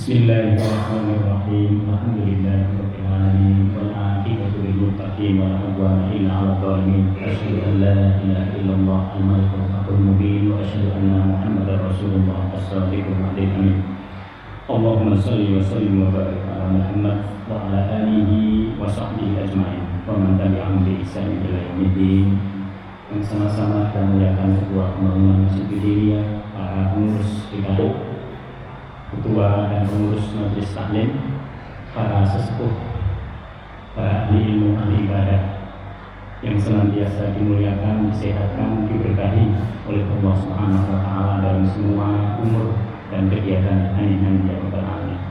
Bismillahirrahmanirrahim. Alhamdulillahirabbil alamin wal 'aqibatu lil muttaqin wa la 'udwana illa 'alal zalimin. Asyhadu an la ilaha illallah al-malikul haqqul mubin wa asyhadu anna Muhammadar Rasulullah as-shadiqul amin. Allahumma shalli wa sallim wa barik ala Muhammad wa ala alihi wa sahbihi ajma'in wa man tabi'ahum bi ihsan ila yaumiddin. Yang sama-sama kita muliakan sebuah pembangunan Masjid Bidiriah, para pengurus DKI, ketua dan pengurus majelis taklim, para sesepuh, para ahli ilmu, ahli ibadah yang senantiasa dimuliakan, disehatkan, diberkahi oleh Allah Subhanahu wa Ta'ala dalam semua umur dan kegiatan. Amin ya rabbal alamin.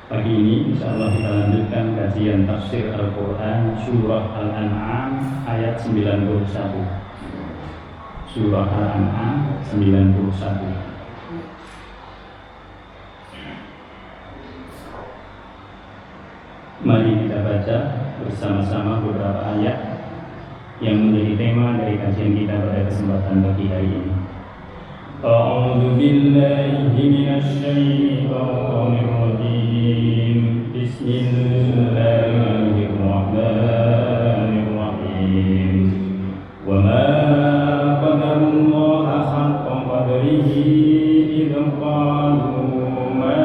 Pagi ini insyaallah kita lanjutkan kajian tafsir Al-Quran surah Al-An'am ayat 91. Surah Al-An'am 91. Mari kita baca bersama-sama beberapa ayat yang menjadi tema dari kajian kita pada kesempatan pagi hari ini. A'udzu billahi minasy syaithanir rajim. Bismillahirrahmanirrahim. Wa ma qadarullaha haqqa qadrihi idh qalu ma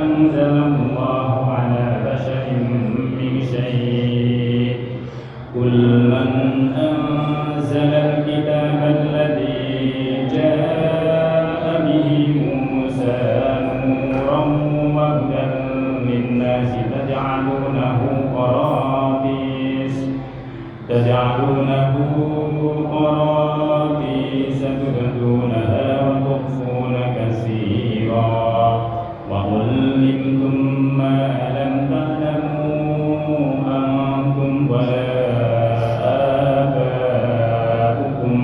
anzalallahu ala basharin min syai'. Qul man anzala al-kitaba alladhi jaa'a bihi Musa nuran wa hudan lin-nasi taj'alunahu qaratisa tubdunaha wa tukhfuna katsira wa 'allimtum ma lam ta'lamu antum wa aba'ukum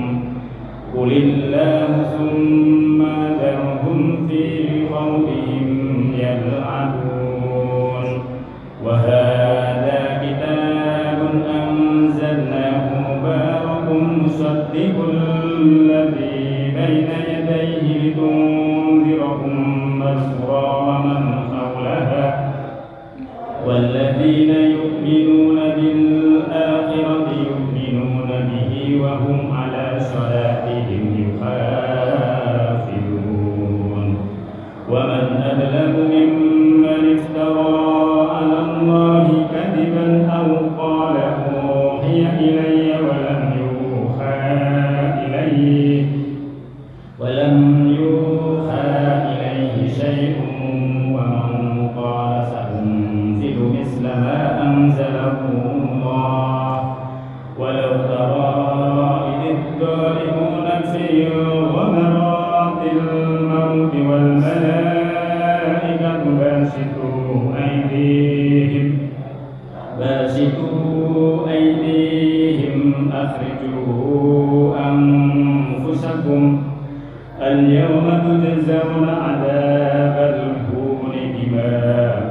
qulillahu thumma dharhum fi khawdihim yal'abun. Wa hadha kitabun anzalnahu mubarakun musaddiqul ladzi baina yadayhi litunzira ummal qura wa man hawlaha walladzina yu'minuna bil akhirati yu'minuna bihi wa hum ala salatihim yuhafizun. Wa man adlamu mimman iftara ala Allahi kadiban aw qala uhiya ilayya wa lam yuha ilayhi shay'un wa man qala sa'unzilu misla ma anzalahu Allah. Walau tara idh dhalimuna fi ghamaratil mauti wal malaikatu basitu aydihim akhrijuu anfusakum al-yawma tujzawna 'adzabal huni bima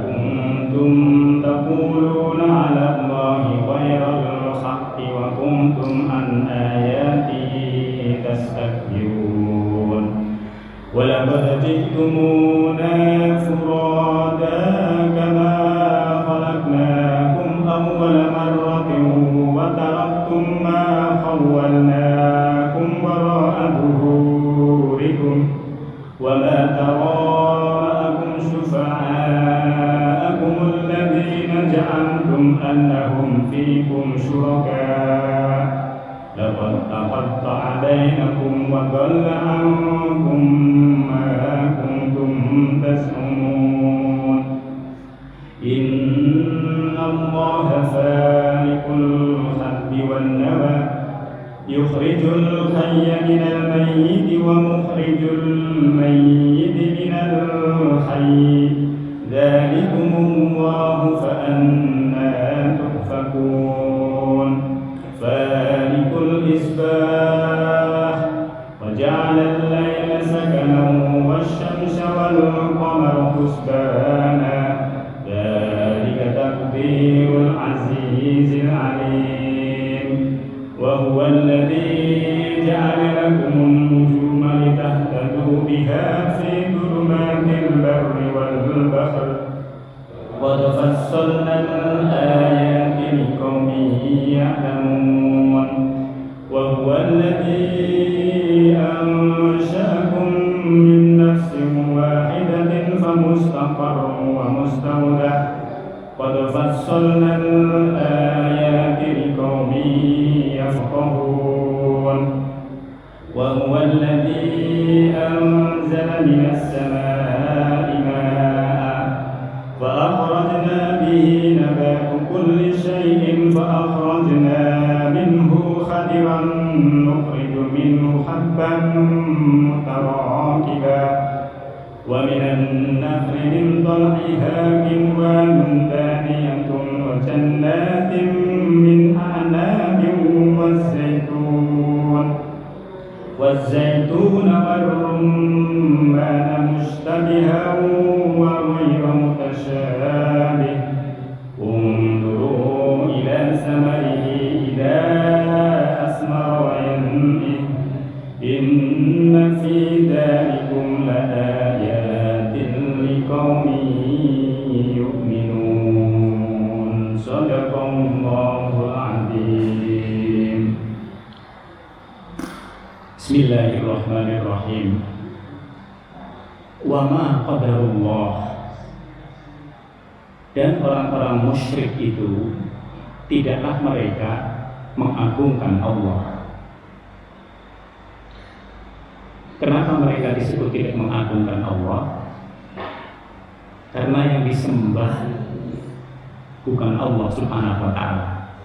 kuntum taquluna 'ala Allahi ghairal haqqi wa kuntum an ayatihi tastakbirun. Wa laqad ji'tumuna furada kama khalaqnakum awwala marratin wa taraktum ma khawwalnakum wara'a dhuhurikum wa ma tara ma'akum shufa'akum alladhina ja'altum annahum fikum shuraka' laqad taqatta'a bainakum wa dhalla 'ankum ma kuntum tas'umun. Inna Allaha faliqul habbi wan nawa yukhrijul hayya minal mayyiti wa mukhrijul mayyiti minal hayyi dzalikumullahu fa anna tufakun. Falikul isbah wa ja'ala al-layla sakanan wash-shamsa wal-qamara husbana dzalika taqdirul azizil alim. Wa huwa alladhi ja'ala lakum an-nujuma litahtadu biha fi dhulumatil barri wal bahr وهو الذي أنزل من السماء ماء فأخرجنا به نبات كل شيء فأخرجنا منه خضرا نخرج منه حبا متراكبا ومن النخل من طلعها كنوان دانية وجنات من أعناب والزيتون والرمان مشتبها وغير متشابه انظروا إلى ثمره إذا أثمر وينعم إن في ذلكم لآيات لقوم يؤمنون صدق الله العظيم. Bismillahirrahmanirrahim. Wa ma qadarullah. Dan orang-orang musyrik itu tidaklah mereka mengagungkan Allah. Kenapa mereka disebut tidak mengagungkan Allah? Karena yang disembah bukan Allah Subhanahu wa ta'ala.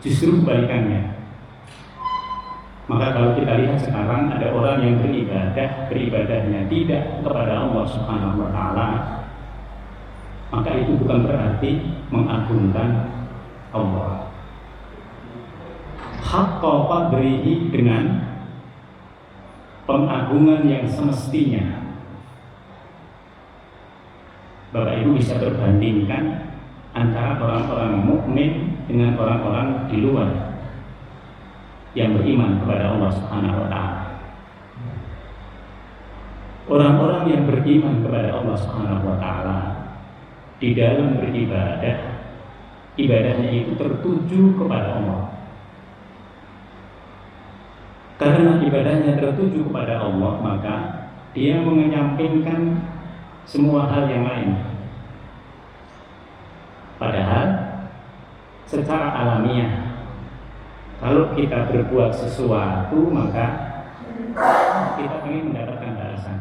Justru kebalikannya. Maka kalau kita lihat sekarang ada orang yang beribadahnya tidak kepada Allah Subhanahu wa ta'ala, maka itu bukan berarti mengagungkan Allah. Haqqa qadrihi, dengan pengagungan yang semestinya. Bapak Ibu bisa berbandingkan antara orang-orang mukmin dengan orang-orang di luar yang beriman kepada Allah Subhanahu wa ta'ala. Orang-orang yang beriman kepada Allah Subhanahu wa ta'ala di dalam beribadah, ibadahnya itu tertuju kepada Allah. Karena ibadahnya tertuju kepada Allah, maka dia mengenyampingkan semua hal yang lain. Padahal secara alamiah, kalau kita berbuat sesuatu, maka kita ingin mendapatkan balasan.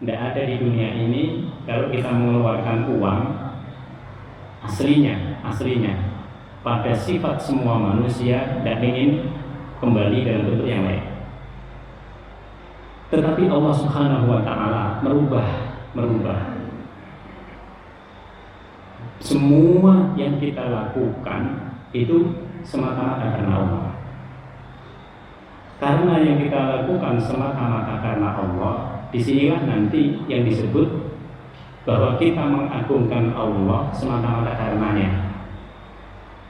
Tidak ada di dunia ini kalau kita mengeluarkan uang, aslinya pada sifat semua manusia tidak ingin kembali dalam bentuk yang lain. Tetapi Allah Subhanahu wa ta'ala merubah semua yang kita lakukan itu semata-mata karena Allah. Karena yang kita lakukan semata-mata karena Allah, disinilah nanti yang disebut bahwa kita mengagungkan Allah semata-mata karenanya,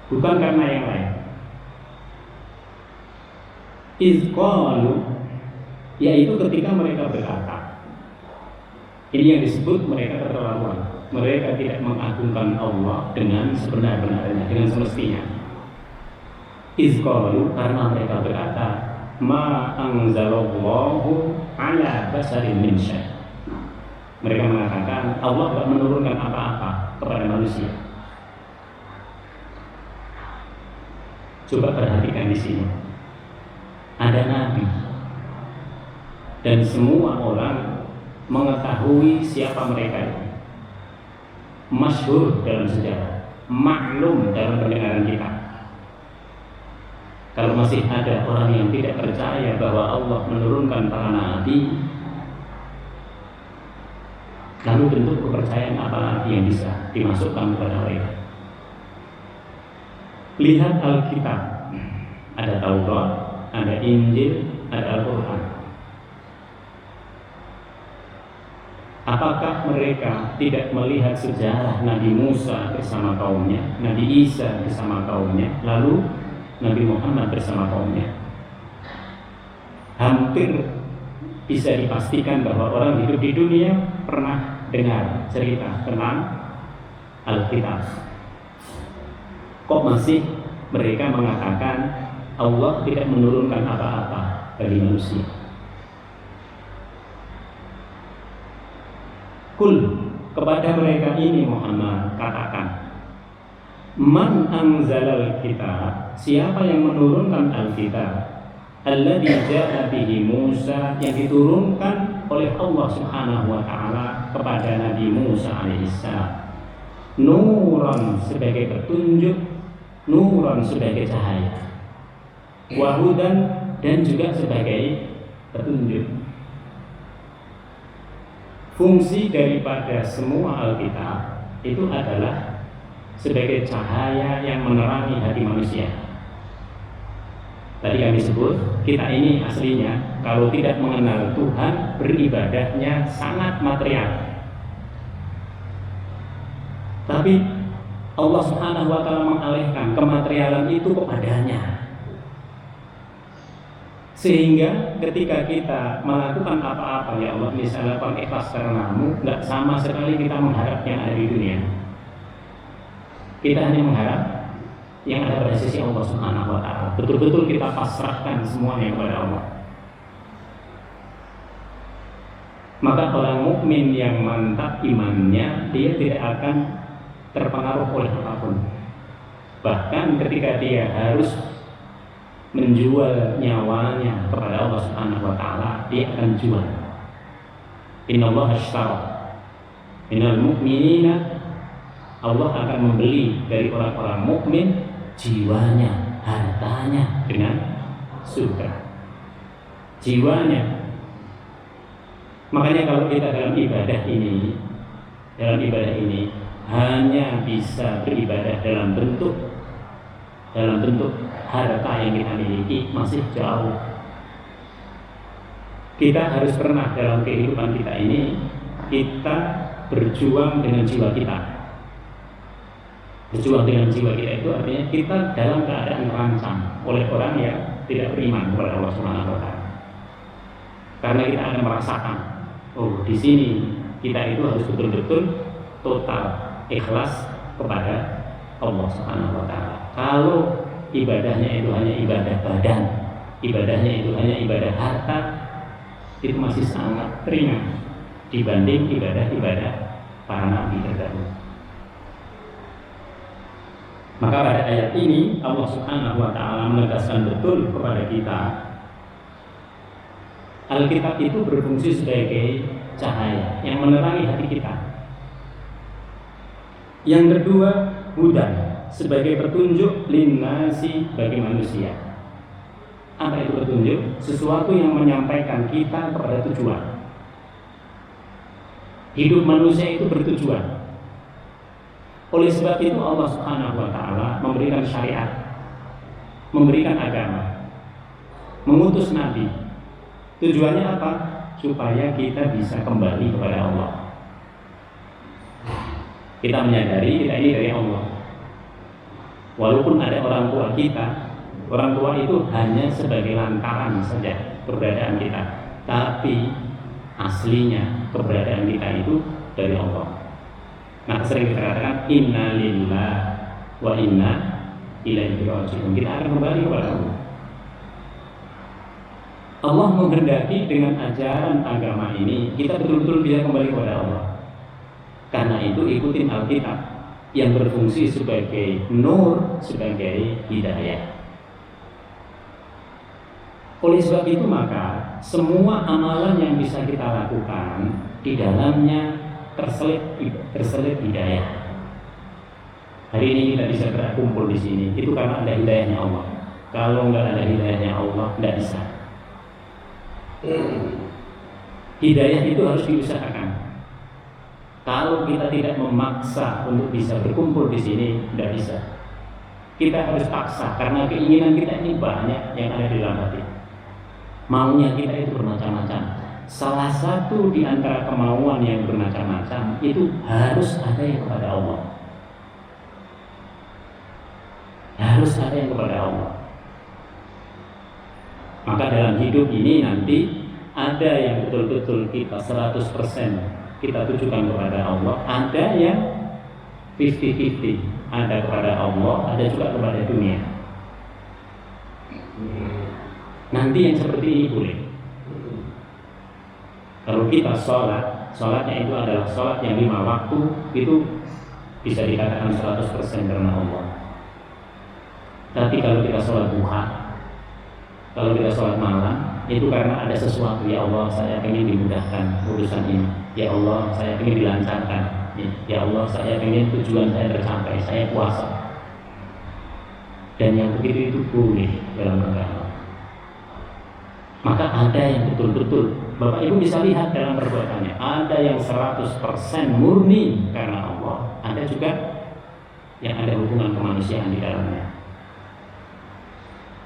bukan karena yang lain. Izqalu, yaitu ketika mereka berkata, ini yang disebut mereka keterlaluan. Mereka tidak mengagungkan Allah dengan sebenar-benarnya, dengan semestinya. Izqalu, karena mereka berkata, ma anzalallahu ala basarin min syai'. Mereka mengatakan Allah tidak menurunkan apa-apa kepada manusia. Coba perhatikan di sini. Ada nabi dan semua orang mengetahui siapa mereka itu. Masyhur dalam sejarah, maklum dalam pendengaran kita. Kalau masih ada orang yang tidak percaya bahwa Allah menurunkan para nabi, lalu bentuk kepercayaan apa lagi yang bisa dimasukkan kepada mereka? Lihat Alkitab, ada Taurat, ada Injil, ada Al-Quran. Apakah mereka tidak melihat sejarah Nabi Musa bersama kaumnya, Nabi Isa bersama kaumnya, lalu Nabi Muhammad bersama kaumnya? Hampir bisa dipastikan bahwa orang hidup di dunia pernah dengar cerita tentang Alkitab. Kok masih mereka mengatakan Allah tidak menurunkan apa-apa bagi manusia? Kul, kepada mereka ini Muhammad katakan, man anzalal kitab, siapa yang menurunkan Alkitab? alladzi ja'a bihi Musa, yang diturunkan oleh Allah Subhanahu wa taala kepada Nabi Musa alaihissalam. Nuran sebagai petunjuk, nuran sebagai cahaya, wahudan dan juga sebagai petunjuk. Fungsi daripada semua Alkitab itu adalah sebagai cahaya yang menerangi hati manusia. Tadi kami sebut, kita ini aslinya kalau tidak mengenal Tuhan, beribadahnya sangat material. Tapi Allah Subhanahu wa taala mengalihkan kematerialan itu kepadanya. Sehingga ketika kita melakukan apa-apa, ya Allah, misalnya ikhlas karenamu, nggak sama sekali kita mengharap yang ada di dunia. Kita hanya mengharap yang ada pada sisi Allah Subhanahu wa taala. Betul-betul kita pasrahkan semuanya kepada Allah. Maka orang mukmin yang mantap imannya, dia tidak akan terpengaruh oleh apapun. Bahkan ketika dia harus menjual nyawanya kepada Allah Subhanahu wa taala, dia akan jual. Innallaha ashtara minal mu'minina, Allah akan membeli dari orang-orang mukmin jiwanya, hartanya dengan surga. Jiwanya. Makanya kalau kita dalam ibadah ini hanya bisa beribadah dalam bentuk harta yang kita miliki, masih jauh. Kita harus pernah dalam kehidupan kita ini, kita berjuang dengan jiwa kita. Berjuang dengan jiwa kita itu artinya kita dalam keadaan terancam oleh orang yang tidak beriman kepada Allah Subhanahu wa taala. Karena kita akan merasakan, oh di sini kita itu harus betul-betul total ikhlas kepada Allah Subhanahu wa taala. Kalau ibadahnya itu hanya ibadah badan, ibadahnya itu hanya ibadah harta, itu masih sangat ringan dibanding ibadah-ibadah para nabi terdahulu. Maka pada ayat ini Allah Subhanahu wa taala menegaskan betul kepada kita, Alkitab itu berfungsi sebagai cahaya yang menerangi hati kita. Yang kedua, hudan sebagai petunjuk linnasi bagi manusia. Apa itu petunjuk? Sesuatu yang menyampaikan kita kepada tujuan. Hidup manusia itu bertujuan. Oleh sebab itu Allah Subhanahu wa taala memberikan syariat, memberikan agama, mengutus nabi. Tujuannya apa? Supaya kita bisa kembali kepada Allah. Kita menyadari kita ini dari Allah. Walaupun ada orang tua kita, orang tua itu hanya sebagai lantaran saja keberadaan kita, tapi aslinya keberadaan kita itu dari Allah. Nah, sering kita katakan inna lillahi wa inna ilaihi raji'un. Kita akan kembali kepada Allah. Allah menghendaki dengan ajaran agama ini kita betul-betul bisa kembali kepada Allah. Karena itu ikutin Alkitab yang berfungsi sebagai nur, sebagai hidayah. Oleh sebab itu maka semua amalan yang bisa kita lakukan di dalamnya terselip hidayah. Hari ini kita bisa berkumpul di sini itu karena ada hidayahnya Allah. Kalau nggak ada hidayahnya Allah, nggak bisa. Hidayah itu harus diusahakan. Kalau kita tidak memaksa untuk bisa berkumpul di sini, tidak bisa. Kita harus paksa karena keinginan kita ini banyak yang ada di dalam hati. Maunya kita itu bermacam-macam. Salah satu di antara kemauan yang bermacam-macam itu harus ada yang kepada Allah. Harus ada yang kepada Allah. Maka dalam hidup ini nanti ada yang betul-betul kita 100% kita tujukan kepada Allah, ada yang 50-50, ada kepada Allah, ada juga kepada dunia. Nanti yang seperti ini boleh. Kalau kita sholatnya itu adalah sholat yang 5 waktu, itu bisa dikatakan 100% karena Allah. Tapi kalau kita sholat duha, Kalau kita sholat malam itu karena ada sesuatu, ya Allah saya ingin dimudahkan urusan ini, ya Allah saya ingin dilancarkan, ya Allah saya ingin tujuan saya tercapai, saya puasa. Dan yang begitu itu boleh dalam agama. Maka ada yang betul-betul Bapak Ibu bisa lihat dalam perbuatannya, ada yang 100% murni karena Allah, ada juga yang ada hubungan kemanusiaan di dalamnya.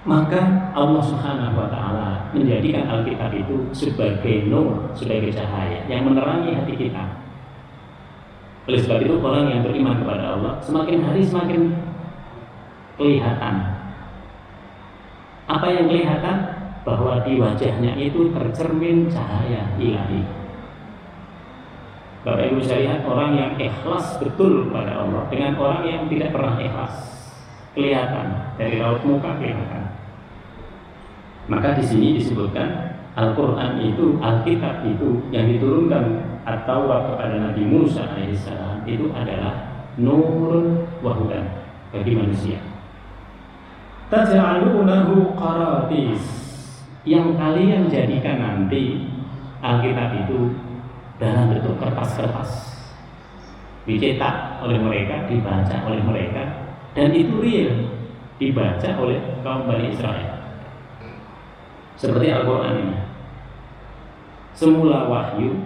Maka Allah Subhanahu wa taala menjadikan Alkitab itu sebagai nur, sebagai cahaya yang menerangi hati kita. Oleh sebab itu orang yang beriman kepada Allah semakin hari semakin kelihatan. Apa yang kelihatan? Bahwa di wajahnya itu tercermin cahaya ilahi. Bapak Ibu bisa lihat orang yang ikhlas betul kepada Allah dengan orang yang tidak pernah ikhlas. Kelihatan dari raut muka, kelihatan. Maka di sini disebutkan Al-Quran itu, Alkitab itu yang diturunkan At-Taurat kepada Nabi Musa alaihissalam itu adalah nurun wa hudan bagi manusia. Taj'alunahu qaratis, yang kalian jadikan nanti Alkitab itu dalam bentuk kertas-kertas, dicetak oleh mereka, dibaca oleh mereka, dan itu real dibaca oleh kaum Bani Israel. Seperti Al-Quran ini, semula wahyu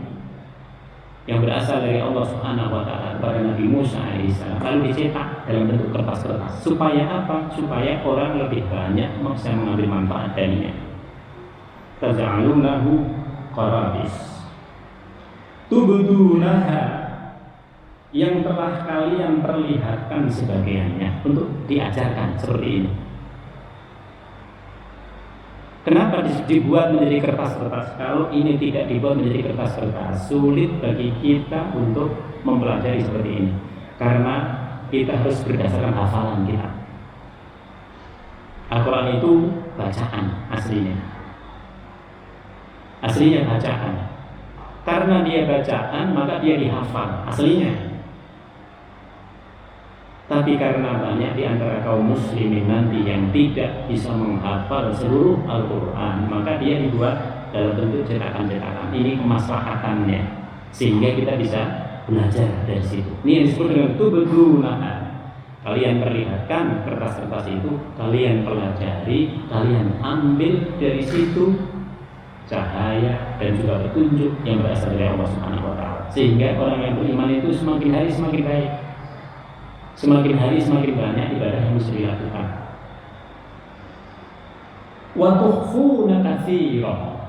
yang berasal dari Allah Subhanahu wa taala kepada Nabi Musa alaihissalam lalu dicetak dalam bentuk kertas-kertas. Supaya apa? Supaya orang lebih banyak bisa mengambil manfaat darinya. Taj'alunahu qaratis tubdunaha, yang telah kalian perlihatkan sebagiannya untuk diajarkan seperti ini. Kenapa dibuat menjadi kertas-kertas? Kalau ini tidak dibuat menjadi kertas-kertas, sulit bagi kita untuk mempelajari seperti ini. Karena kita harus berdasarkan hafalan kita. Al-Quran itu bacaan aslinya. Aslinya bacaan. Karena dia bacaan, maka dia dihafal aslinya. Tapi karena banyak di antara kaum muslimin nanti yang tidak bisa menghafal seluruh Al-Quran, maka dia dibuat dalam bentuk cetakan-cetakan. Ini kemaslahatannya, sehingga kita bisa belajar dari situ. Ini yang disebut dengan tubdunaha. Kalian perlihatkan kertas-kertas itu, kalian pelajari, kalian ambil dari situ cahaya dan juga petunjuk yang berasal dari Allah Subhanahu wa taala. Sehingga orang yang beriman itu semakin hari semakin baik. Semakin hari semakin banyak ibadah yang mesti dilakukan. Wa tukhfuna katsiran.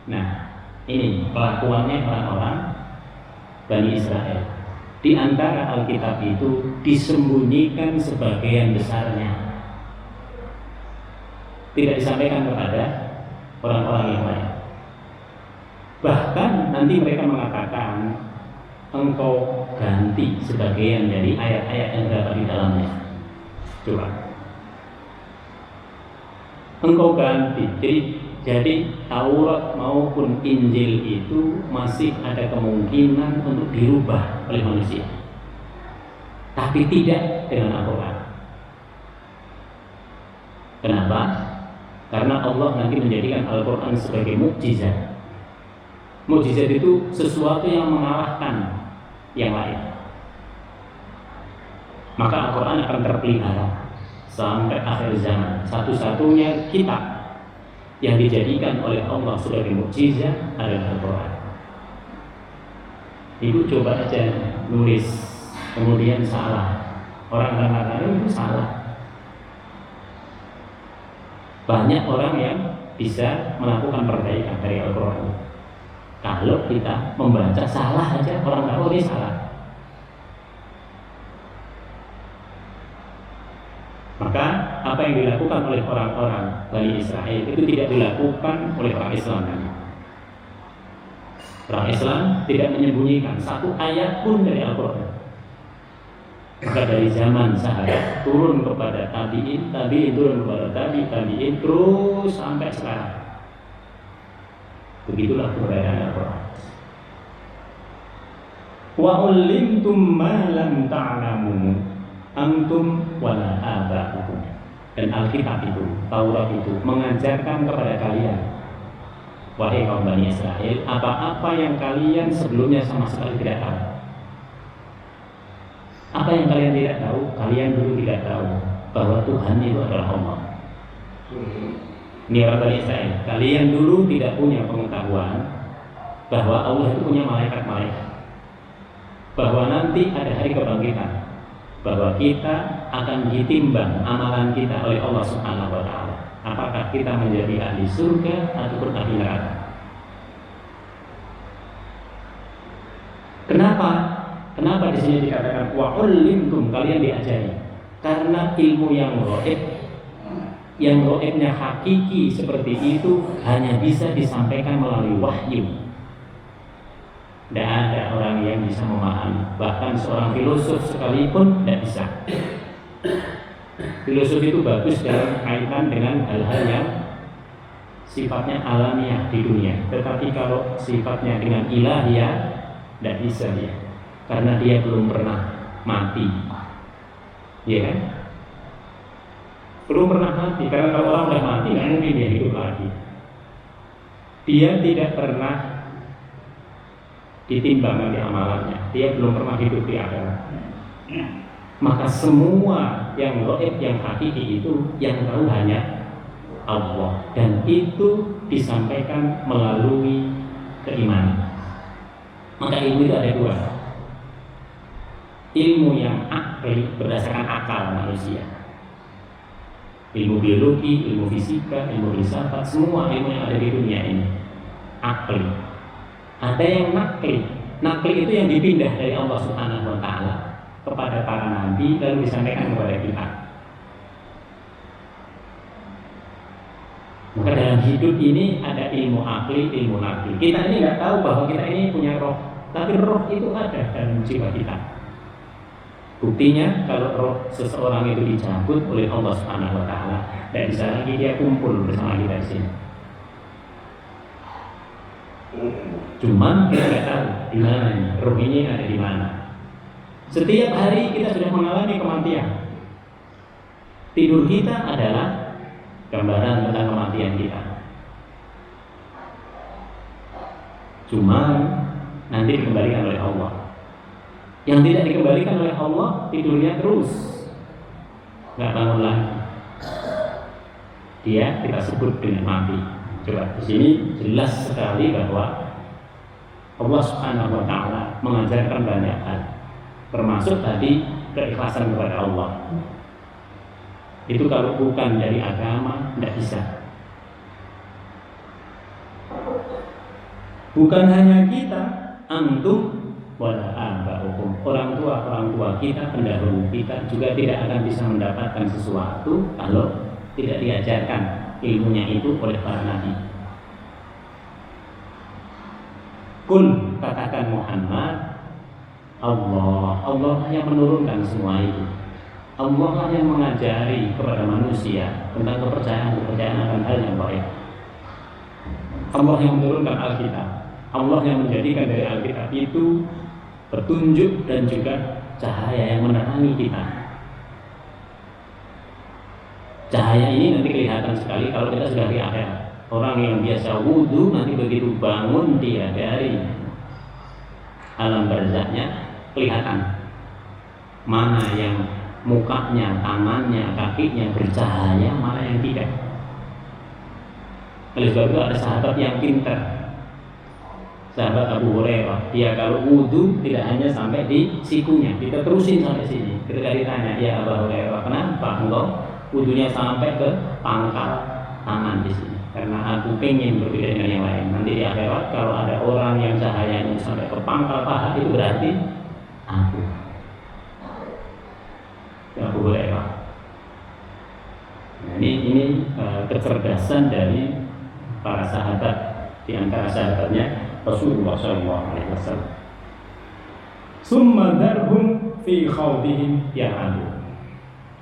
Nah, ini kelakuannya orang-orang Bani Israel. Di antara Alkitab itu disembunyikan sebagian besarnya, tidak disampaikan kepada orang-orang yang lain. Bahkan nanti mereka mengatakan, engkau ganti sebagian dari ayat-ayat yang terdapat di dalamnya. Coba, engkau ganti. Jadi Taurat maupun Injil itu masih ada kemungkinan untuk dirubah oleh manusia, tapi tidak dengan Al-Quran. Kenapa? Karena Allah nanti menjadikan Al-Quran sebagai mukjizat. Mukjizat itu sesuatu yang mengalahkan yang lain. Maka Al-Quran akan terpelihara sampai akhir zaman. Satu-satunya kitab yang dijadikan oleh Allah sebagai mukjizat adalah Al-Quran. Ibu coba aja nulis kemudian salah, orang akan mengatakan itu salah. Banyak orang yang bisa melakukan perbaikan dari Al-Quran. Kalau kita membaca salah aja, orang tahu ini salah. Maka apa yang dilakukan oleh orang-orang Bani Israel itu tidak dilakukan oleh orang Islam. Orang Islam tidak menyembunyikan satu ayat pun dari Al-Quran. Maka dari zaman sahabat turun kepada tabi'in, tabi'in turun kepada tabi'in, terus sampai sekarang. Begitulah keberadaan Al-Quran. Wa ulimtum ma lam ta'lamu antum wala aba'ukum. Dan Alkitab itu, Taurat itu mengajarkan kepada kalian, wahai kaum Bani Israel, apa-apa yang kalian sebelumnya sama sekali tidak tahu. Apa yang kalian tidak tahu? Kalian dulu tidak tahu bahwa Tuhan itu adalah Allah. Ini orang Bani Israel. Kalian dulu tidak punya pengetahuan bahwa Allah itu punya malaikat-malaikat, bahwa nanti ada hari kebangkitan, bahwa kita akan ditimbang amalan kita oleh Allah Subhanahu wa taala. Apakah kita menjadi ahli surga ataupun ahli neraka? Kenapa di sini dikatakan wa ullimtum, kalian diajari? Karena ilmu yang gaibnya hakiki seperti itu hanya bisa disampaikan melalui wahyu. Tidak ada orang yang bisa memahami, bahkan seorang filosof sekalipun tidak bisa. Filosof itu bagus dalam kaitan dengan hal-hal yang sifatnya alamiah di dunia, tetapi kalau sifatnya dengan ilahiyah tidak bisa dia, karena dia belum pernah mati, ya kan? Belum pernah mati, karena kalau orang sudah mati nggak mungkin dia hidup lagi. Dia tidak pernah ditimbang nanti amalannya, dia belum pernah hidup di akhirat. Maka semua yang gaib, yang hakiki itu yang tahu hanya Allah, dan itu disampaikan melalui keimanan. Maka ilmu itu ada dua, ilmu yang akli berdasarkan akal manusia, ilmu biologi, ilmu fisika, ilmu filsafat, semua ilmu yang ada di dunia ini akli. Ada yang nakli. Nakli itu yang dipindah dari Allah Subhanahu wa taala kepada para nabi lalu disampaikan kepada kita. Maka dalam hidup ini ada ilmu akli, ilmu nakli. Kita ini nggak tahu bahwa kita ini punya roh, tapi roh itu ada dalam jiwa kita. Buktinya kalau roh seseorang itu dicabut oleh Allah Subhanahu wa taala, dan bisa lagi dia kumpul bersama kita di sini. Cuman kita nggak tahu di mana ini, roh ini ada di mana. Setiap hari kita sudah mengalami kematian. Tidur kita adalah gambaran tentang kematian kita. Cuman nanti dikembalikan oleh Allah. Yang tidak dikembalikan oleh Allah, tidurnya terus, nggak bangun lagi. Dia kita sebut dengan mati. Coba di sini jelas sekali bahwa Allah Subhanahu wa taala mengajarkan banyak hal, termasuk tadi keikhlasan kepada Allah. Itu kalau bukan dari agama tidak bisa. Bukan hanya kita, antum wala aba'ukum, orang tua kita, pendahulu kita juga tidak akan bisa mendapatkan sesuatu kalau tidak diajarkan ilmunya itu oleh para nabi. Kul, katakan Muhammad, Allah yang menurunkan semua itu. Allah yang mengajari kepada manusia tentang kepercayaan akan hal yang baik. Allah yang menurunkan Alkitab. Allah yang menjadikan dari Alkitab itu petunjuk dan juga cahaya yang menerangi kita. Cahaya ini nanti kelihatan sekali kalau kita sudah di akhirat. Orang yang biasa wudhu nanti begitu bangun dia dari alam barzahnya, kelihatan mana yang mukanya, tangannya, kakinya bercahaya, mana yang tidak. Oleh sebab itu ada sahabat yang pintar, sahabat Abu Hurairah. Dia kalau wudhu tidak hanya sampai di sikunya, kita terusin sampai sini. Ketika ditanya, ya Abu Hurairah, kenapa engkau wudhunya sampai ke pangkal tangan di sini? Karena aku pengen berbeda dengan yang lain. Nanti di akhirat kalau ada orang yang cahayanya sampai ke pangkal paha, itu berarti aku. Ya, Abu Hurairah. Nah, ini kecerdasan dari para sahabat, di antara sahabatnya Rasulullah SAW. Summa darhum fi khawdihim ya'adu.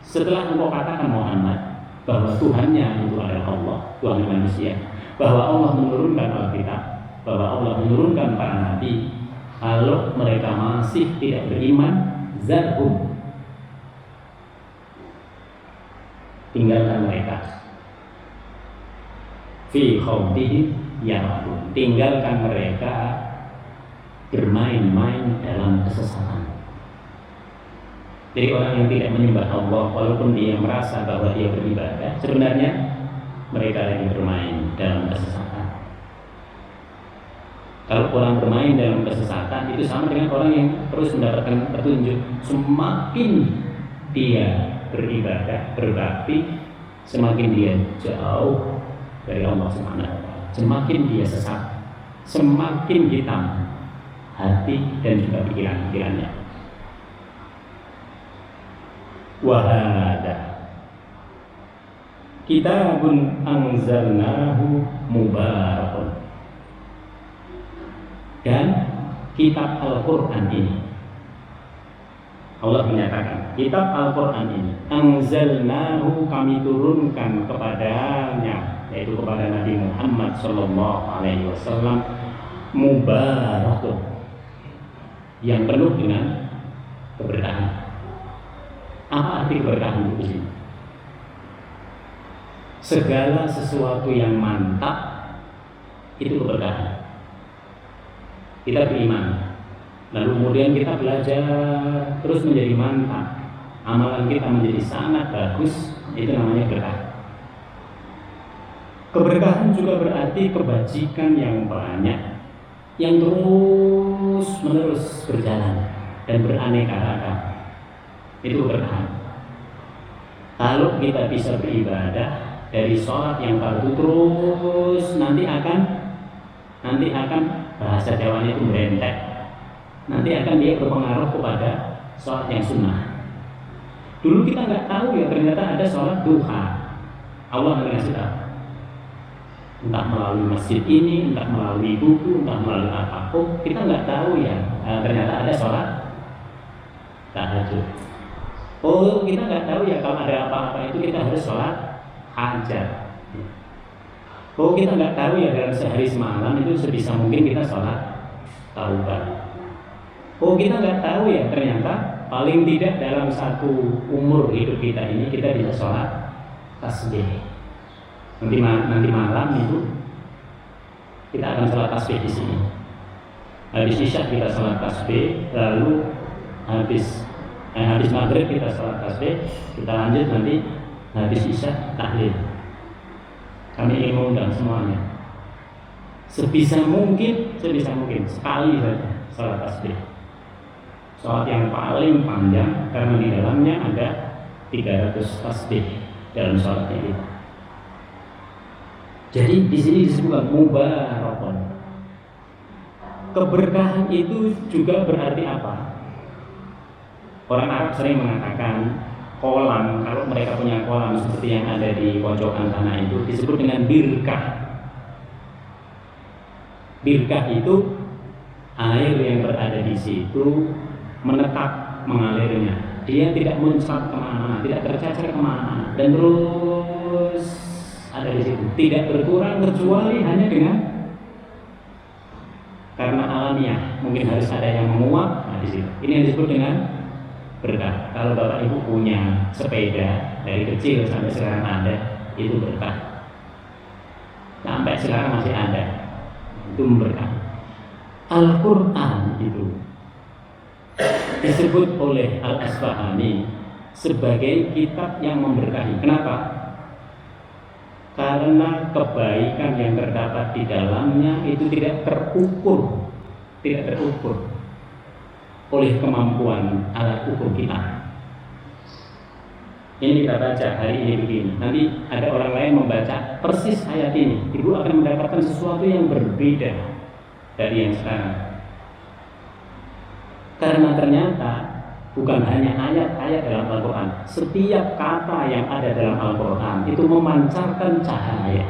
Setelah engkau katakan Muhammad bahwa Tuhannya itu adalah Allah, Tuhan manusia, bahwa Allah menurunkan Alkitab, bahwa Allah menurunkan para nabi, kalau mereka masih tidak beriman, zarhum, tinggalkan mereka. Fi khawdihim yal'abun, tinggalkan mereka bermain-main dalam kesesatan. Jadi orang yang tidak menyembah Allah, walaupun dia merasa bahwa dia beribadah, sebenarnya mereka lagi bermain dalam kesesatan. Kalau orang bermain dalam kesesatan, itu sama dengan orang yang terus mendapatkan petunjuk. Semakin dia beribadah, berbakti, semakin dia jauh dari Allah Subhanahu wa Ta'ala. Semakin dia sesat, semakin hitam hati dan juga pikiran-pikirannya. Wahada kitabun anzalnahu mubarakun, dan kitab Al-Quran ini, Allah menyatakan kitab Al-Quran ini anzalnahu, kami turunkan kepadanya, yaitu kepada Nabi Muhammad SAW, mubarakun, yang penuh dengan keberkahan. Apa arti keberkahan itu sih? Segala sesuatu yang mantap itu keberkahan. Kita beriman, lalu kemudian kita belajar terus menjadi mantap, amalan kita menjadi sangat bagus, itu namanya berkah. Keberkahan juga berarti kebajikan yang banyak, yang terus menerus berjalan dan beraneka ragam. Itu keberkahan. Kalau kita bisa beribadah dari sholat yang fardu terus, nanti akan bahasa Jawanya itu berentek. Nanti akan dia berpengaruh kepada sholat yang sunnah. Dulu kita nggak tahu ya, ternyata ada sholat duha. Allah ngasih tahu. Entah melalui masjid ini, entah melalui buku, entah melalui apapun, kita nggak tahu ya. Ternyata ada sholat tahajud. Oh, kita nggak tahu ya kalau ada apa-apa itu kita harus sholat hajat. Oh, kita nggak tahu ya dalam sehari semalam itu sebisa mungkin kita sholat taubat. Oh, kita nggak tahu ya ternyata paling tidak dalam satu umur hidup kita ini kita bisa sholat tasbih. Nanti malam itu kita akan sholat tasbih di sini. Habis isya kita sholat tasbih, lalu habis maghrib kita sholat tasbih, kita lanjut nanti habis isya tahlil. Kami ingin mengundang semuanya, sebisa mungkin sekali saja sholat tasbih, sholat yang paling panjang, karena di dalamnya ada 300 tasbih dalam sholat ini. Jadi di sini disebutkan mubarakun. Keberkahan itu juga berarti apa? Orang Arab sering mengatakan kolam, kalau mereka punya kolam seperti yang ada di pojokan tanah itu disebut dengan birkah. Birkah itu air yang berada di situ menetap mengalirnya. Dia tidak muncrat kemana-mana, tidak tercecer kemana-mana, dan terus ada di situ, tidak berkurang kecuali hanya dengan karena alamiah. Mungkin harus ada yang menguap. Nah, di situ. Ini yang disebut dengan berkah. Kalau Bapak Ibu punya sepeda dari kecil sampai sekarang ada, itu berkah. Sampai sekarang masih ada, itu berkah. Al-Quran itu disebut oleh Al-Asbahani sebagai kitab yang memberkahi. Kenapa? Karena kebaikan yang terdapat di dalamnya itu tidak terukur oleh kemampuan alat ukur kita. Ini kita baca hari ini begini, nanti ada orang lain membaca persis ayat ini, ibu akan mendapatkan sesuatu yang berbeda dari yang sekarang. Karena ternyata bukan hanya ayat-ayat dalam Al-Quran, setiap kata yang ada dalam Al-Quran itu memancarkan cahaya.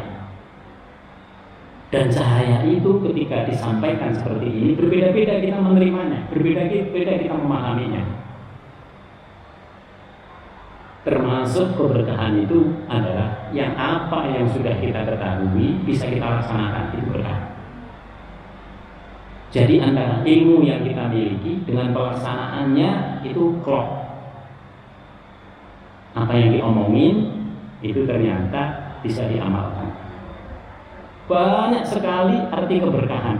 Dan cahaya itu ketika disampaikan seperti ini, berbeda-beda kita menerimanya, berbeda-beda kita memahaminya. Termasuk keberkahan itu adalah yang apa yang sudah kita ketahui bisa kita laksanakan, itu berkah. Jadi antara ilmu yang kita miliki dengan pelaksanaannya itu klop. Apa yang diomongin itu ternyata bisa diamalkan. Banyak sekali arti keberkahan.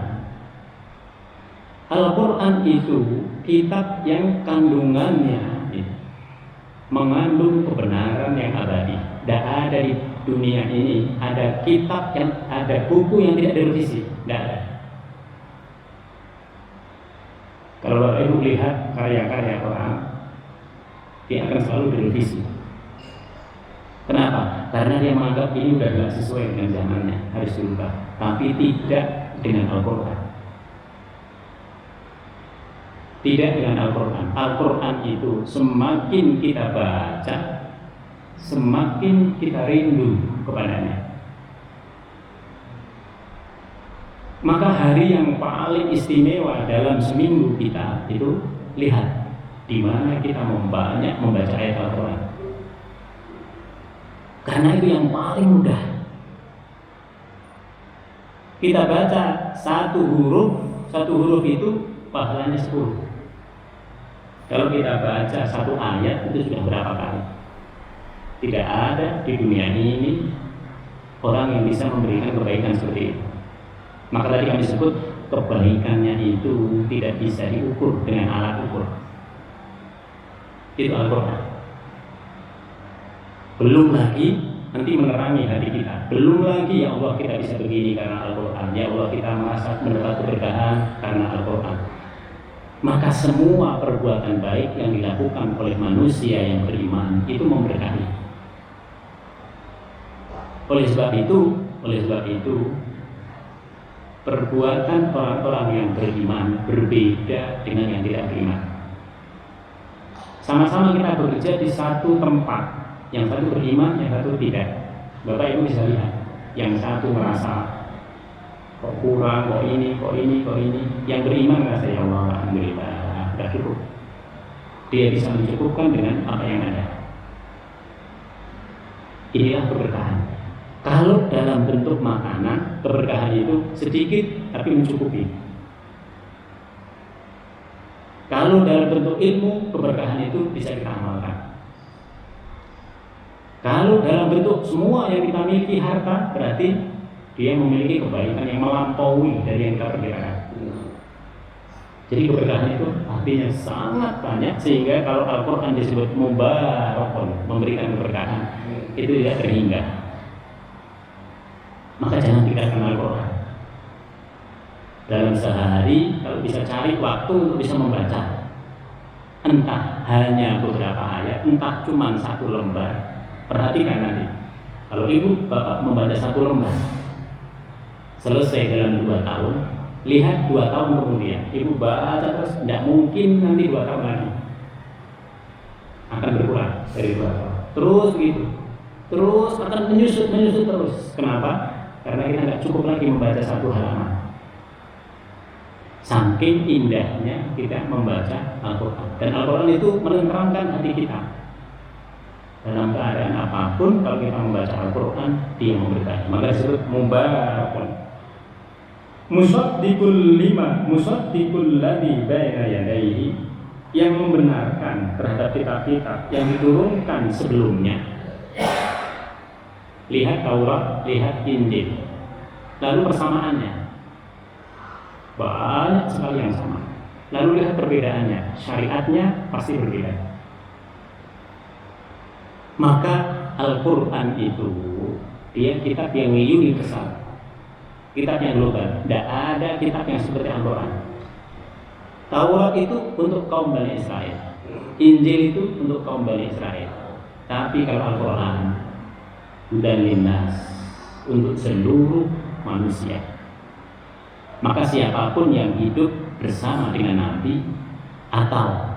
Al-Quran itu kitab yang kandungannya mengandung kebenaran yang abadi. Tidak ada di dunia ini ada kitab yang ada buku yang tidak direvisi. Tidak ada. Kalau Bapak Ibu lihat karya-karya orang, dia akan selalu direvisi. Kenapa? Karena dia menganggap ini sudah tidak sesuai dengan zamannya, harus dirubah. Tapi tidak dengan Al-Quran. Tidak dengan Al-Quran. Al-Quran itu semakin kita baca, semakin kita rindu kepadanya. Maka hari yang paling istimewa dalam seminggu kita itu, lihat di mana kita banyak membaca ayat Al-Quran. Karena itu yang paling mudah. Kita baca satu huruf itu pahalanya 10. Kalau kita baca satu ayat itu sudah berapa kali? Tidak ada di dunia ini orang yang bisa memberikan kebaikan seperti itu. Maka tadi kami sebut kebaikannya itu tidak bisa diukur dengan alat ukur. Itu Al-Quran. Belum lagi nanti menerangi hati kita. Belum lagi ya Allah kita bisa begini karena Al-Quran. Ya Allah kita merasa mendapat keberkahan karena Al-Quran. Maka semua perbuatan baik yang dilakukan oleh manusia yang beriman itu memberkahi. Oleh sebab itu perbuatan orang-orang yang beriman berbeda dengan yang tidak beriman. Sama-sama kita bekerja di satu tempat. Yang satu beriman, yang satu tidak. Bapak Ibu bisa lihat, yang satu merasa kok kurang, kok ini. Yang beriman merasa ya Allah, alhamdulillah, sudah cukup. Dia bisa mencukupkan dengan apa yang ada. Inilah keberkahan. Kalau dalam bentuk makanan, keberkahan itu sedikit tapi mencukupi. Kalau dalam bentuk ilmu, keberkahan itu bisa kita amalkan. Kalau dalam bentuk semua yang kita miliki harta, berarti dia memiliki kebaikan yang melampaui dari yang kita perkirakan. Jadi keberkahan itu artinya sangat banyak, sehingga kalau Al-Quran disebut mubarakun, memberikan keberkahan, itu tidak terhingga. Maka jangan tinggalkan Al-Quran. Dalam sehari kalau bisa cari waktu untuk bisa membaca, entah hanya beberapa ayat, entah cuma satu lembar. Perhatikan nanti, kalau ibu bapak membaca satu lembar selesai dalam 2 tahun, lihat 2 tahun kemudian ibu baca terus, tidak mungkin nanti 2 tahun lagi akan berkurang dari 2 tahun. Terus begitu, terus akan menyusut terus. Kenapa? Karena kita tidak cukup lagi membaca satu halaman. Saking indahnya kita membaca Al-Quran, dan Al-Quran itu menenteramkan hati kita. Dalam keadaan apapun, kalau kita membaca Al-Quran, dia memberkahi. Maka disebut mubarakun. Musaddiqul ladzi baina yadayhi, yang membenarkan terhadap kitab-kitab yang diturunkan sebelumnya. Lihat Taurat, lihat Injil. Lalu persamaannya banyak sekali yang sama. Lalu lihat perbedaannya, syariatnya pasti berbeda. Maka Al-Quran itu dia kitab yang universal, kitab yang global. Tidak ada kitab yang seperti Al-Quran. Taurat itu untuk kaum Bani Israel, Injil itu untuk kaum Bani Israel. Tapi kalau Al-Quran hudan linnas, untuk seluruh manusia. Maka siapapun yang hidup bersama dengan Nabi atau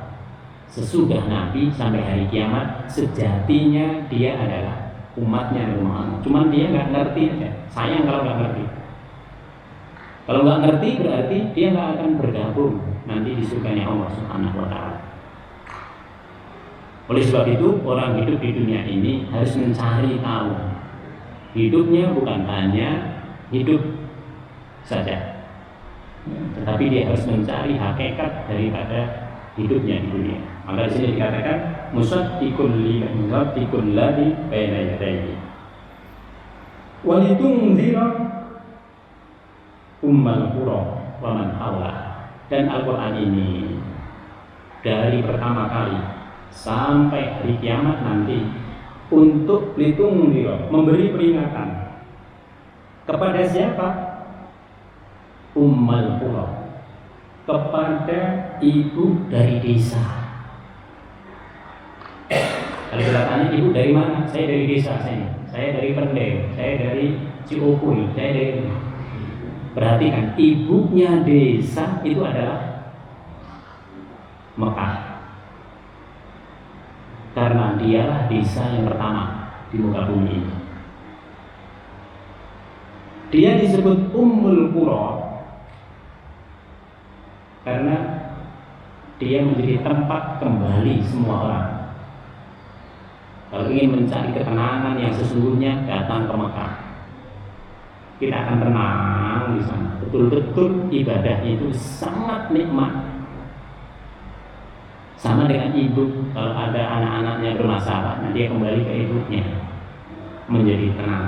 sesudah Nabi sampai hari kiamat, sejatinya dia adalah umatnya Nabi Muhammad. Cuman dia nggak ngerti aja. Sayang kalau nggak ngerti. Kalau nggak ngerti berarti dia nggak akan bergabung nanti di surganya Allah Subhanahu Wa Taala. Oleh sebab itu orang hidup di dunia ini harus mencari tahu. Hidupnya bukan hanya hidup saja, tetapi dia harus mencari hakikat daripada hidupnya di dunia. Maka di sini dikatakan musaddiqul ladzi baina yadayhi walitunzira ummal qura wa man hawlaha. Dan Al-Qur'an ini dari pertama kali sampai hari kiamat nanti untuk litunzira, memberi peringatan kepada siapa? Ummal qura, kepada ibu dari desa. Kalau kita tanya ibu dari mana? Saya dari desa saya dari Pendem, saya dari Cikokui, saya dari. Perhatikan, ibunya desa itu adalah Mekah, karena dialah desa yang pertama di muka bumi ini. Dia disebut Ummul Qura karena dia menjadi tempat kembali semua orang. Kalau ingin mencari ketenangan yang sesungguhnya, datang ke Mekah. Kita akan tenang di sana. Betul-betul ibadahnya itu sangat nikmat. Sama dengan ibu, kalau ada anak-anaknya bermasalah, nah dia kembali ke ibunya, menjadi tenang.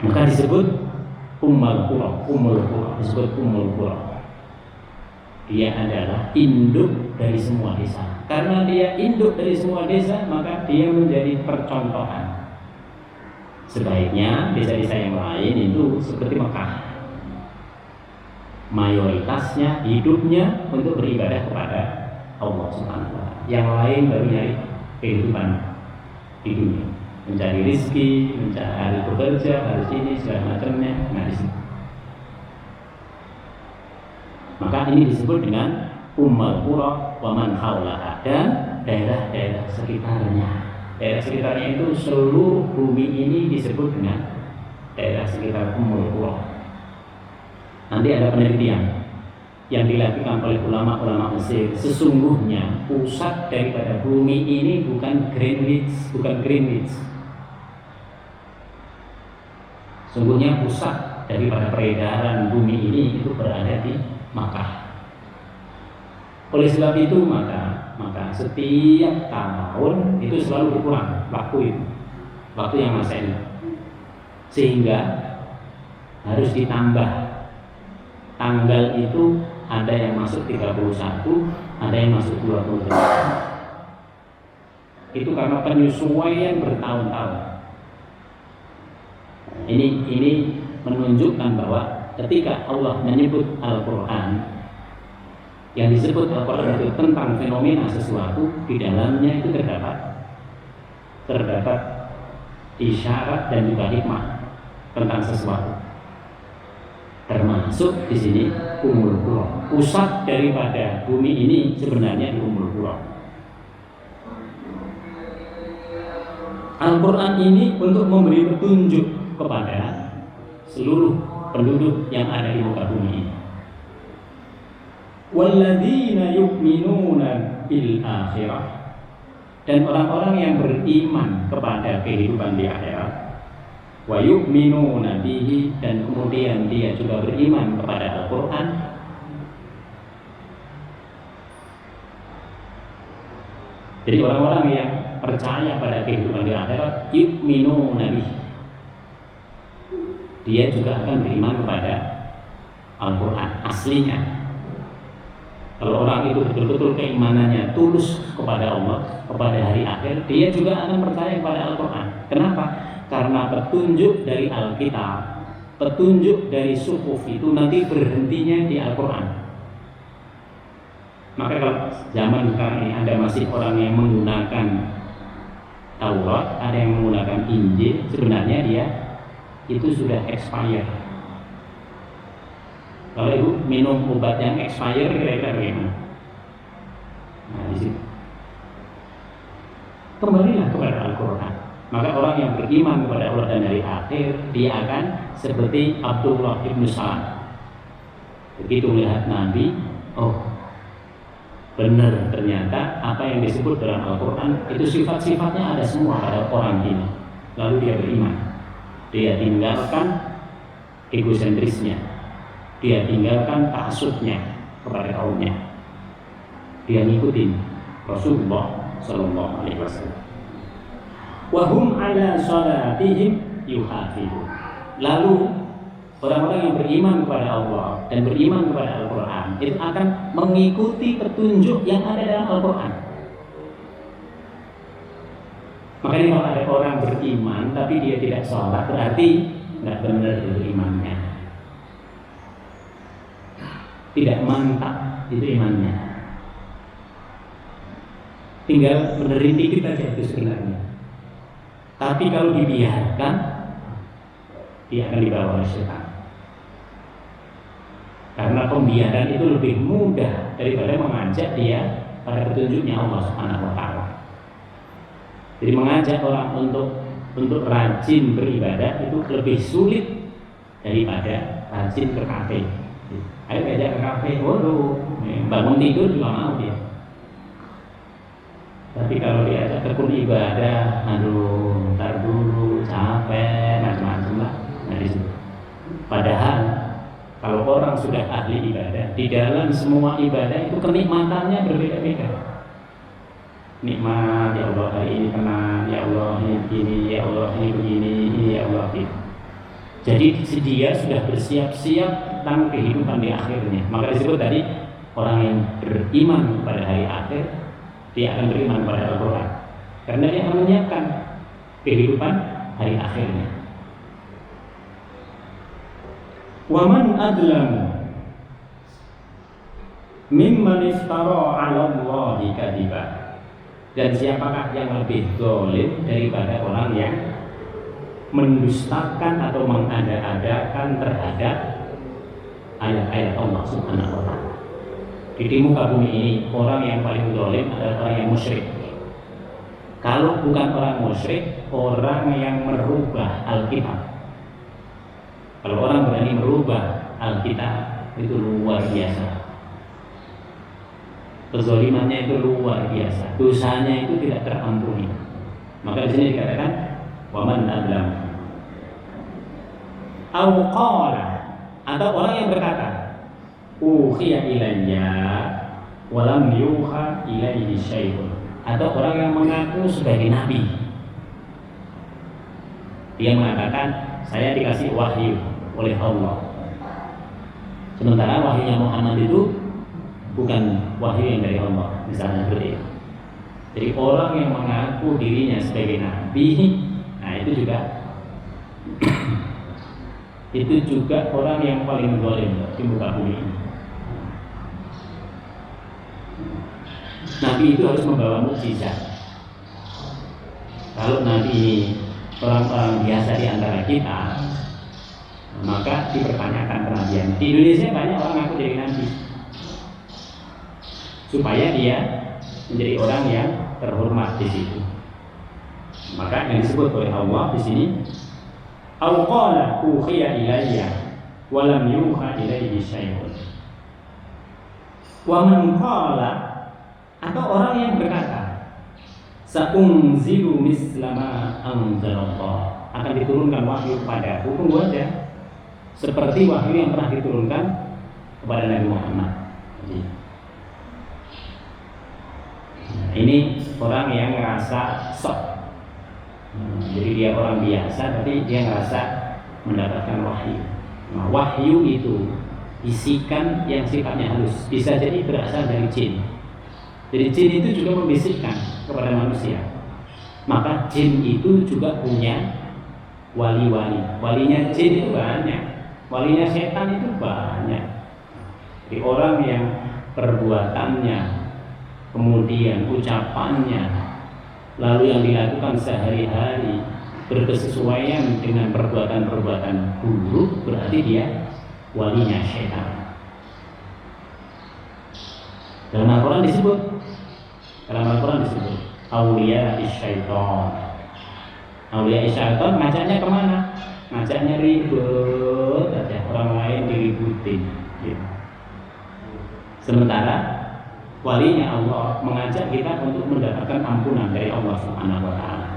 Maka disebut Ummul Qura, disebut Ummul Qura. Dia adalah induk dari semua desa. Karena dia induk dari semua desa, maka dia menjadi percontohan. Sebaiknya desa-desa yang lain itu seperti Mekah, mayoritasnya hidupnya untuk beribadah kepada Allah Subhanahu wa Ta'ala. Yang lain baru nyari kehidupan di dunia, mencari rezeki, mencari bekerja, harus ini segala macamnya. Nah, di sini. Maka ini disebut dengan Ummul Qura wa man haulaha, dan daerah-daerah sekitarnya. Daerah sekitarnya itu seluruh bumi ini disebut dengan daerah sekitar Ummul Qura. Nanti ada penelitian yang dilakukan oleh ulama-ulama Mesir. Sesungguhnya pusat daripada bumi ini bukan Greenwich. Sesungguhnya pusat daripada peredaran bumi ini itu berada di Makkah. Oleh sebab itu maka setiap tahun itu selalu berkurang waktu yang masa ini, sehingga harus ditambah tanggal itu. Ada yang masuk 31, ada yang masuk 28. Itu karena penyesuaian bertahun-tahun. Ini menunjukkan bahwa ketika Allah menyebut Al-Quran, yang disebut Al-Quran itu tentang fenomena sesuatu, di dalamnya itu terdapat isyarat dan juga hikmah tentang sesuatu. Termasuk di sini Ummul Qura. Pusat daripada bumi ini sebenarnya di Ummul Qura. Al-Quran ini untuk memberi petunjuk kepada seluruh penduduk yang ada di muka bumi ini. Walladzina yu'minuna bil akhirah, dan orang-orang yang beriman kepada kehidupan di akhirat. Wa yu'minuna bihi, dan kemudian dia juga beriman kepada Al-Quran. Jadi orang-orang yang percaya pada kehidupan di akhirat, yu'minuna bihi, dia juga akan beriman kepada Al-Quran aslinya. Kalau orang itu betul-betul keimanannya tulus kepada Allah, kepada hari akhir, dia juga akan percaya kepada Al-Quran. Kenapa? Karena petunjuk dari Alkitab, petunjuk dari Suhuf itu nanti berhentinya di Al-Quran. Maka kalau zaman sekarang ini ada masih orang yang menggunakan Taurat, ada yang menggunakan Injil, sebenarnya dia itu sudah expired. Kalau ibu minum obat yang expired, kira-kira bagaimana? Nah, di situ kembalilah kepada Al-Quran. Maka orang yang beriman kepada Allah dan hari akhir, dia akan seperti Abdullah ibn Salam. Begitu melihat Nabi, oh benar, ternyata apa yang disebut dalam Al-Quran itu sifat-sifatnya ada semua pada orang ini. Lalu dia beriman. Dia tinggalkan egosentrisnya, dia tinggalkan ta'assubnya kepada kaumnya. dia ngikutin Rasulullah sallallahu alaihi wasallam. Wa hum ala salatihim yuhafizun. Lalu orang-orang yang beriman kepada Allah dan beriman kepada Al-Quran itu akan mengikuti petunjuk yang ada dalam Al-Quran. Makanya kalau ada orang beriman tapi dia tidak sholat, berarti nggak benar itu imannya, tidak mantap itu imannya, tinggal benerin dikit aja itu sebenarnya. Tapi kalau dibiarkan, dia akan dibawa oleh setan. Karena pembiaran itu lebih mudah daripada mengajak dia pada petunjuknya Allah Subhanahu wa taala. Jadi mengajak orang untuk rajin beribadah itu lebih sulit daripada rajin ke kafe. Ayo ajak ke kafe, waduh, bangun tidur juga mau dia. Tapi kalau diajak tekun ibadah, aduh, ntar dulu, capek, macam-macam lah. Nah, padahal kalau orang sudah ahli ibadah, di dalam semua ibadah itu kenikmatannya berbeda-beda. Nikmat, ya Allah hari ini tenang, ya Allah ini begini, ya Allah ini begini, ya Allah itu. Jadi dia sudah bersiap-siap tentang kehidupan di akhirnya. Maka disebut tadi orang yang beriman pada hari akhir, dia akan beriman pada Al-Quran karena dia akan menyiapkan kehidupan hari akhirnya. Wa man adlamu mimman iftara 'ala Allahi kadziba. Dan siapakah yang lebih zalim daripada orang yang mendustakan atau mengada-adakan terhadap ayat-ayat Allah Subhanahu wa taala. Di muka bumi ini orang yang paling zalim adalah orang yang musyrik. Kalau bukan orang musyrik, orang yang merubah Alkitab. Kalau orang berani merubah Alkitab itu luar biasa. Kezalimannya itu luar biasa. Dosanya itu tidak terampuni. Maka di sini dikatakan waman adlam. Au qala, atau orang yang berkata uhiya ilayya walam yuha ilayhi syai'un, atau orang yang mengaku sebagai nabi. Dia mengatakan saya dikasih wahyu oleh Allah, sementara wahyunya Muhammad itu bukan wahyu yang dari Allah, misalnya seperti itu. Jadi orang yang mengaku dirinya sebagai nabi, nah itu juga orang yang paling zalim di muka bumi ini. Nabi itu harus membawa mukjizat. Kalau nabi ini orang-orang biasa di antara kita, maka dipertanyakan kenabian. Di Indonesia banyak orang ngaku jadi nabi, supaya dia menjadi orang yang terhormat di situ. Maka yang disebut oleh Allah di sini, au qala uhiya ilayya wa lam yuha ilayhi syai'un. Wa man qala, atau orang yang berkata sa'unzilu mislama anzalallah, akan diturunkan wahyu pada hukum aja seperti wahyu yang pernah diturunkan kepada Nabi Muhammad. Ini orang yang ngerasa sok. Jadi dia orang biasa tapi dia ngerasa mendapatkan wahyu. Nah, wahyu itu bisikan yang sifatnya halus, bisa jadi berasal dari jin. Jadi jin itu juga membisikkan kepada manusia. Maka jin itu juga punya wali-wali. Walinya jin itu banyak, walinya setan itu banyak. Jadi orang yang perbuatannya, kemudian ucapannya, lalu yang dilakukan sehari-hari berkesesuaian dengan perbuatan-perbuatan buruk, berarti dia walinya syaitan. Dalam Al-Quran disebut awliya syaitan. Awliya syaitan ngajaknya kemana? Ngajaknya ribut aja, orang lain diributin gitu. Sementara walinya Allah mengajak kita untuk mendapatkan ampunan dari Allah Subhanahu wa taala.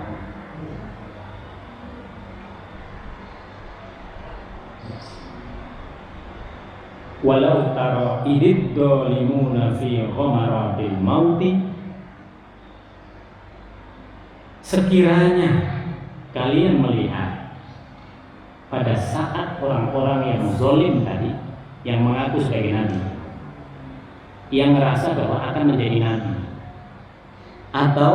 Walau tara idid dhalimuna fi ghamaratil mauti, sekiranya kalian melihat pada saat orang-orang yang zalim tadi, yang mengaku sebagai nabi, yang merasa bahwa akan menjadi nabi, atau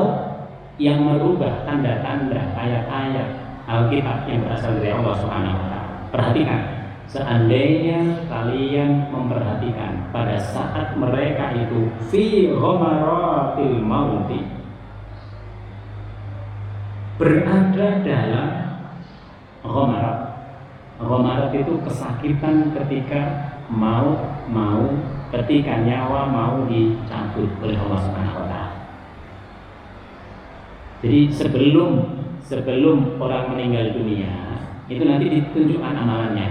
yang merubah tanda-tanda ayat-ayat Alkitab yang berasal dari Allah Subhanahu wa taala. Perhatikan, seandainya kalian memperhatikan pada saat mereka itu fi ghamaratil mauti, berada dalam ghamarat. Ghamarat itu kesakitan ketika ketika nyawa mau dicabut oleh Allah Subhanahu wa taala. Jadi sebelum orang meninggal dunia, itu nanti ditunjukkan amalannya.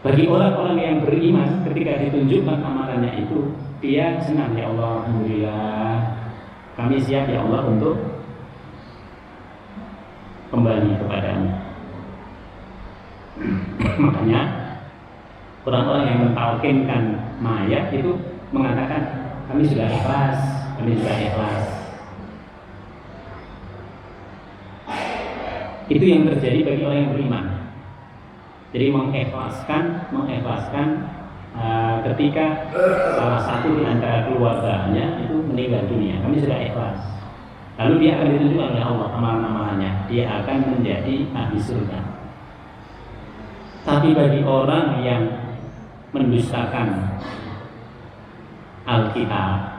Bagi orang-orang yang beriman, ketika ditunjukkan amalannya itu, dia senang, ya Allah, alhamdulillah, kami siap ya Allah untuk kembali kepadamu. Makanya orang-orang yang mentalkinkan mayat itu mengatakan, kami sudah ikhlas. Itu yang terjadi bagi orang yang beriman. Jadi mengikhlaskan ketika salah satu di antara keluarganya itu meninggal dunia, kami sudah ikhlas. Lalu dia akan ditunjukkan oleh Allah amalan-amalannya, dia akan menjadi ahli surga. Tapi bagi orang yang mendustakan Alkitab,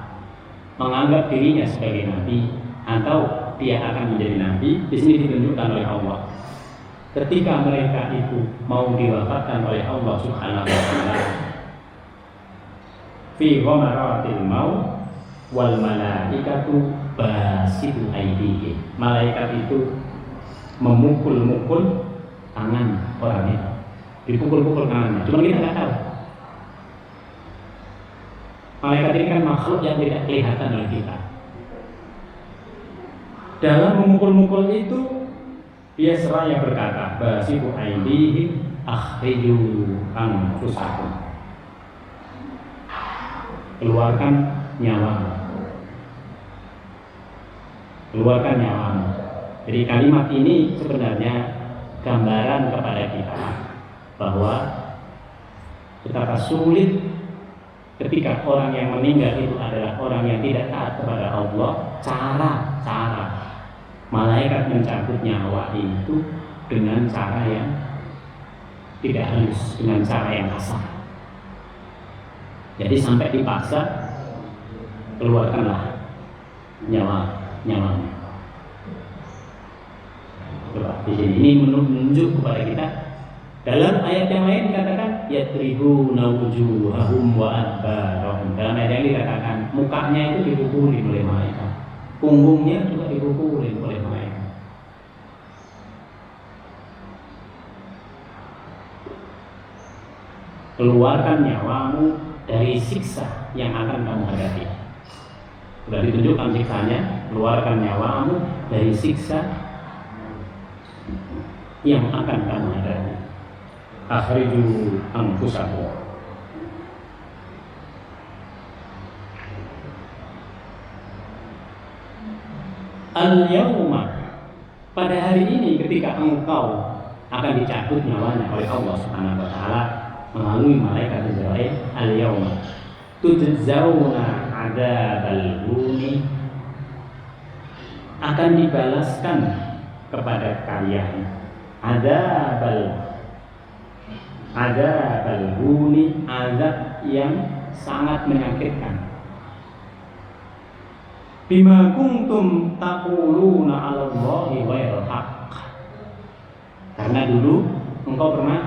menganggap dirinya sebagai nabi, atau dia akan menjadi nabi, di sini ditunjukkan oleh Allah. Ketika mereka itu mau diwafatkan oleh Allah Subhanahu wa taala, fi ghamaratil maut wal malaikatu basitu aydihim. Malaikat itu memukul-mukul tangan orang itu, dipukul-pukul tangannya. Cuma kita nggak tahu. Malaikat ini kan makhluk yang tidak kelihatan oleh kita. Dalam memukul-mukul itu, dia seraya berkata, basitu aydihim akhriju anfusakum. Keluarkan nyawamu. Jadi kalimat ini sebenarnya gambaran kepada kita bahwa betapa sulit ketika orang yang meninggal itu adalah orang yang tidak taat kepada Allah. Cara malaikat mencabut nyawa itu dengan cara yang tidak halus, dengan cara yang kasar. Jadi sampai dipaksa, keluarkanlah nyawamu. Coba di sini ini menunjuk kepada kita. Dalam ayat yang lain dikatakan yatribuna wujuhahum wa adbarahum. Dalam ayat yang dikatakan mukanya itu dipukulin oleh malaikat, punggungnya juga dipukulin oleh malaikat. Keluarkan nyawamu dari siksa yang akan kamu hadapi. Sudah ditunjukkan siksanya, keluarkan nyawamu dari siksa yang akan kamu hadapi. Akhriju anfusakum. Al-yawma, pada hari ini ketika engkau akan dicabut nyawanya oleh Allah Subhanahu wa taala melalui malaikat Israil, al-yawma tujzauna adzabal huni, akan dibalaskan kepada kalian adzabal huni, azab yang sangat menyakitkan. Bima kuntum taquluna 'ala Allahi ghairal haqq, karena dulu engkau pernah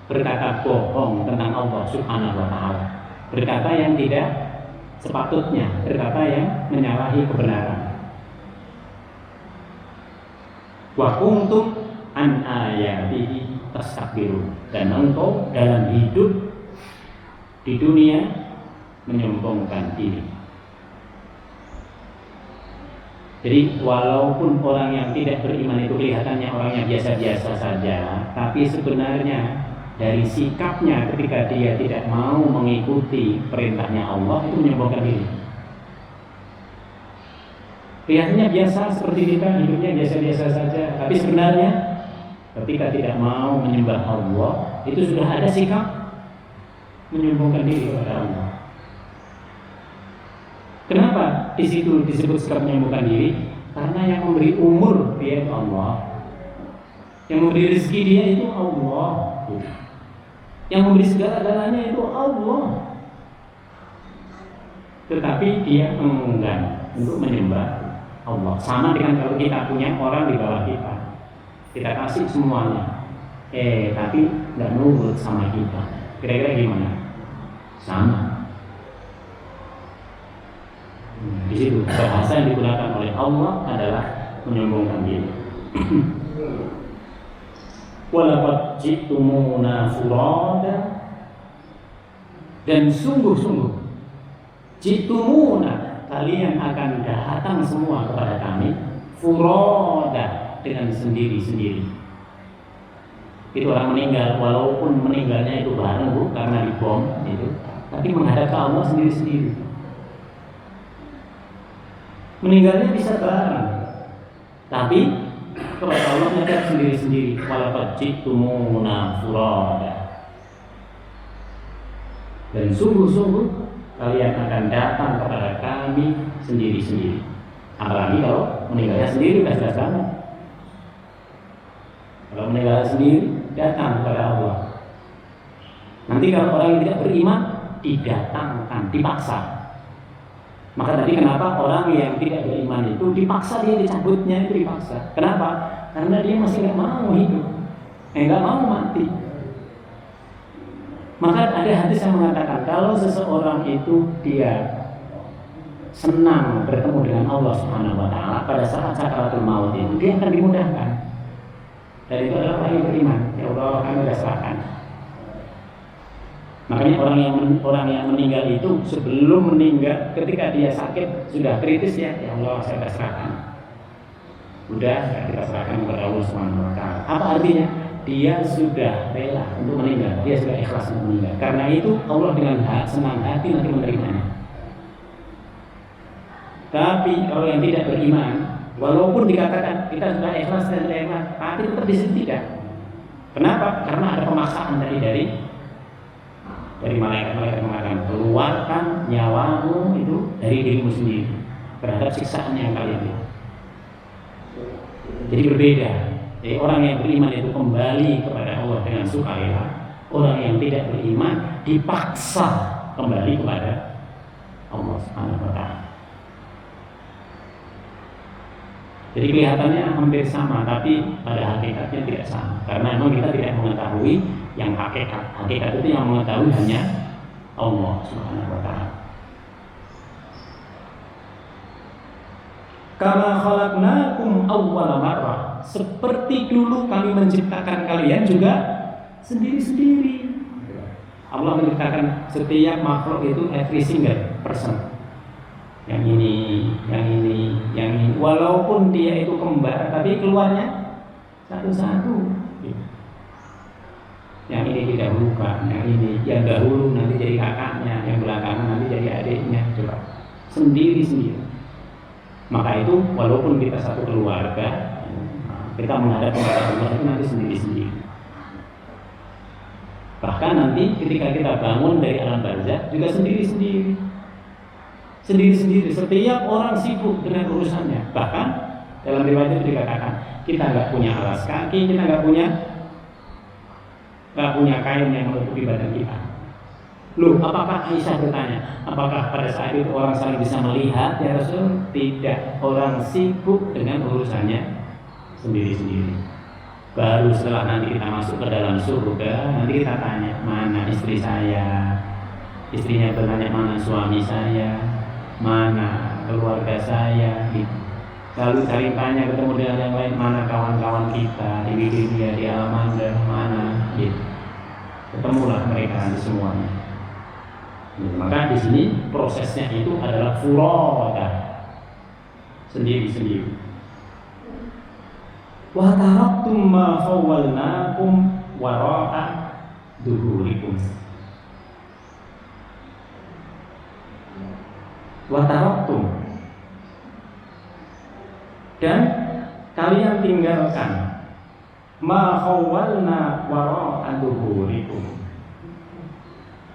berkata bohong tentang Allah Subhanahu wa taala, berkata yang tidak sepatutnya, berkata yang menyalahi kebenaran. Wa kuntum an ayatihi tastakbirun, dan engkau dalam hidup di dunia menyombongkan diri. Jadi walaupun orang yang tidak beriman itu kelihatannya orangnya biasa-biasa saja, tapi sebenarnya dari sikapnya ketika dia tidak mau mengikuti perintahnya Allah itu menyombongkan diri. Kelihatannya biasa seperti kita, hidupnya biasa-biasa saja, tapi sebenarnya ketika tidak mau menyembah Allah itu sudah ada sikap menyombongkan diri kepada Allah. Kenapa di situ disebut sikap menyombongkan diri? Karena yang memberi umur dia itu Allah, yang memberi rezeki dia itu Allah, yang memberi segala-galanya itu Allah. Tetapi dia enggan untuk menyembah Allah. Sama dengan kalau kita punya orang di bawah kita kasih semuanya, tapi nggak nurut sama kita. Kira-kira gimana? Sama. Di situ bahasa yang digunakan oleh Allah adalah menyombongkan diri. Walaqad ji'tumuna furada, dan sungguh-sungguh ji'tumuna, kalian akan datang semua kepada kami furada, dengan sendiri-sendiri. Itu orang meninggal, walaupun meninggalnya itu bareng karena dibom itu, tapi menghadap ke Allah sendiri-sendiri. Meninggalnya bisa bareng, tapi kepada Allah menghadap sendiri-sendiri. Walaqad ji'tumuna furada, dan sungguh-sungguh kalian akan datang kepada kami sendiri-sendiri. Apalagi kalau meninggalnya sendiri, sudah jelas banget. Kalau meninggal sendiri, datang kepada Allah. Nanti kalau orang yang tidak beriman, didatangkan, dipaksa. Maka tadi kenapa orang yang tidak beriman itu dipaksa, dia dicabutnya itu dipaksa. Kenapa? Karena dia masih nggak mau hidup, nggak mau mati. Maka ada hadis yang mengatakan kalau seseorang itu dia senang bertemu dengan Allah Subhanahu Wa Taala pada saat sakaratul maut itu, dia akan dimudahkan. Dan itu adalah orang yang beriman. Ya Allah, kami sudah serahkan. Makanya orang yang meninggal itu sebelum meninggal, ketika dia sakit sudah kritis, ya Allah, saya sudah serahkan. Udah kita serahkan kepada Allah Subhanahu Wa Taala. Apa artinya? Dia sudah rela untuk meninggal, dia sudah ikhlas untuk meninggal. Karena itu Allah dengan senang hati nanti menerimanya. Tapi kalau yang tidak beriman, walaupun dikatakan kita sudah ikhlas dan ikhlas, tapi tetap di sini tidak. Kenapa? Karena ada pemaksaan dari malaikat mengatakan, keluarkan nyawamu itu dari dirimu sendiri terhadap siksaan yang kalian itu. Jadi berbeda. Jadi orang yang beriman itu kembali kepada Allah dengan sukarela. Orang yang tidak beriman dipaksa kembali kepada Allah Subhanahu Wa Taala. Jadi kelihatannya hampir sama, tapi pada hakikatnya tidak sama. Karena memang kita tidak mengetahui yang hakikat. Hakikat itu yang mengetahui hanya Allah Subhanahu Wa Taala. Kama khalaqnakum awwala marrah, seperti dulu kami menciptakan kalian juga sendiri-sendiri. Allah menciptakan setiap makhluk itu every single person. Yang ini, walaupun dia itu kembar, tapi keluarnya satu-satu. Yang ini didahulukan, yang dahulu nanti jadi kakaknya, yang belakangan nanti jadi adiknya, coba sendiri-sendiri. Maka itu walaupun kita satu keluarga, kita menghadap kepada Allah itu nanti sendiri-sendiri. Bahkan nanti ketika kita bangun dari alam barzakh juga sendiri-sendiri. Sendiri-sendiri, setiap orang sibuk dengan urusannya. Bahkan dalam riwayat itu dikatakan kita nggak punya alas kaki, kita nggak punya kain yang menutupi badan kita. Loh, apakah Aisyah bertanya, apakah pada saat itu orang saling bisa melihat? Ya Rasul, tidak. Orang sibuk dengan urusannya sendiri-sendiri. Baru setelah nanti kita masuk ke dalam surga, nanti kita tanya, mana istri saya? Istrinya bertanya, mana suami saya? Mana keluarga saya? Lalu cari tanya, ketemu dengan yang lain, mana kawan-kawan kita di Wikipedia, di Alamanda, mana? Gitu. Ketemulah mereka di semuanya. Maka di sini prosesnya itu adalah furoda. sendiri-sendiri. Wa taraktum ma khawwalnakum wara'a duhurikum. Wa taraktum, dan kalian tinggalkan ma khawwalna wara'a duhurikum,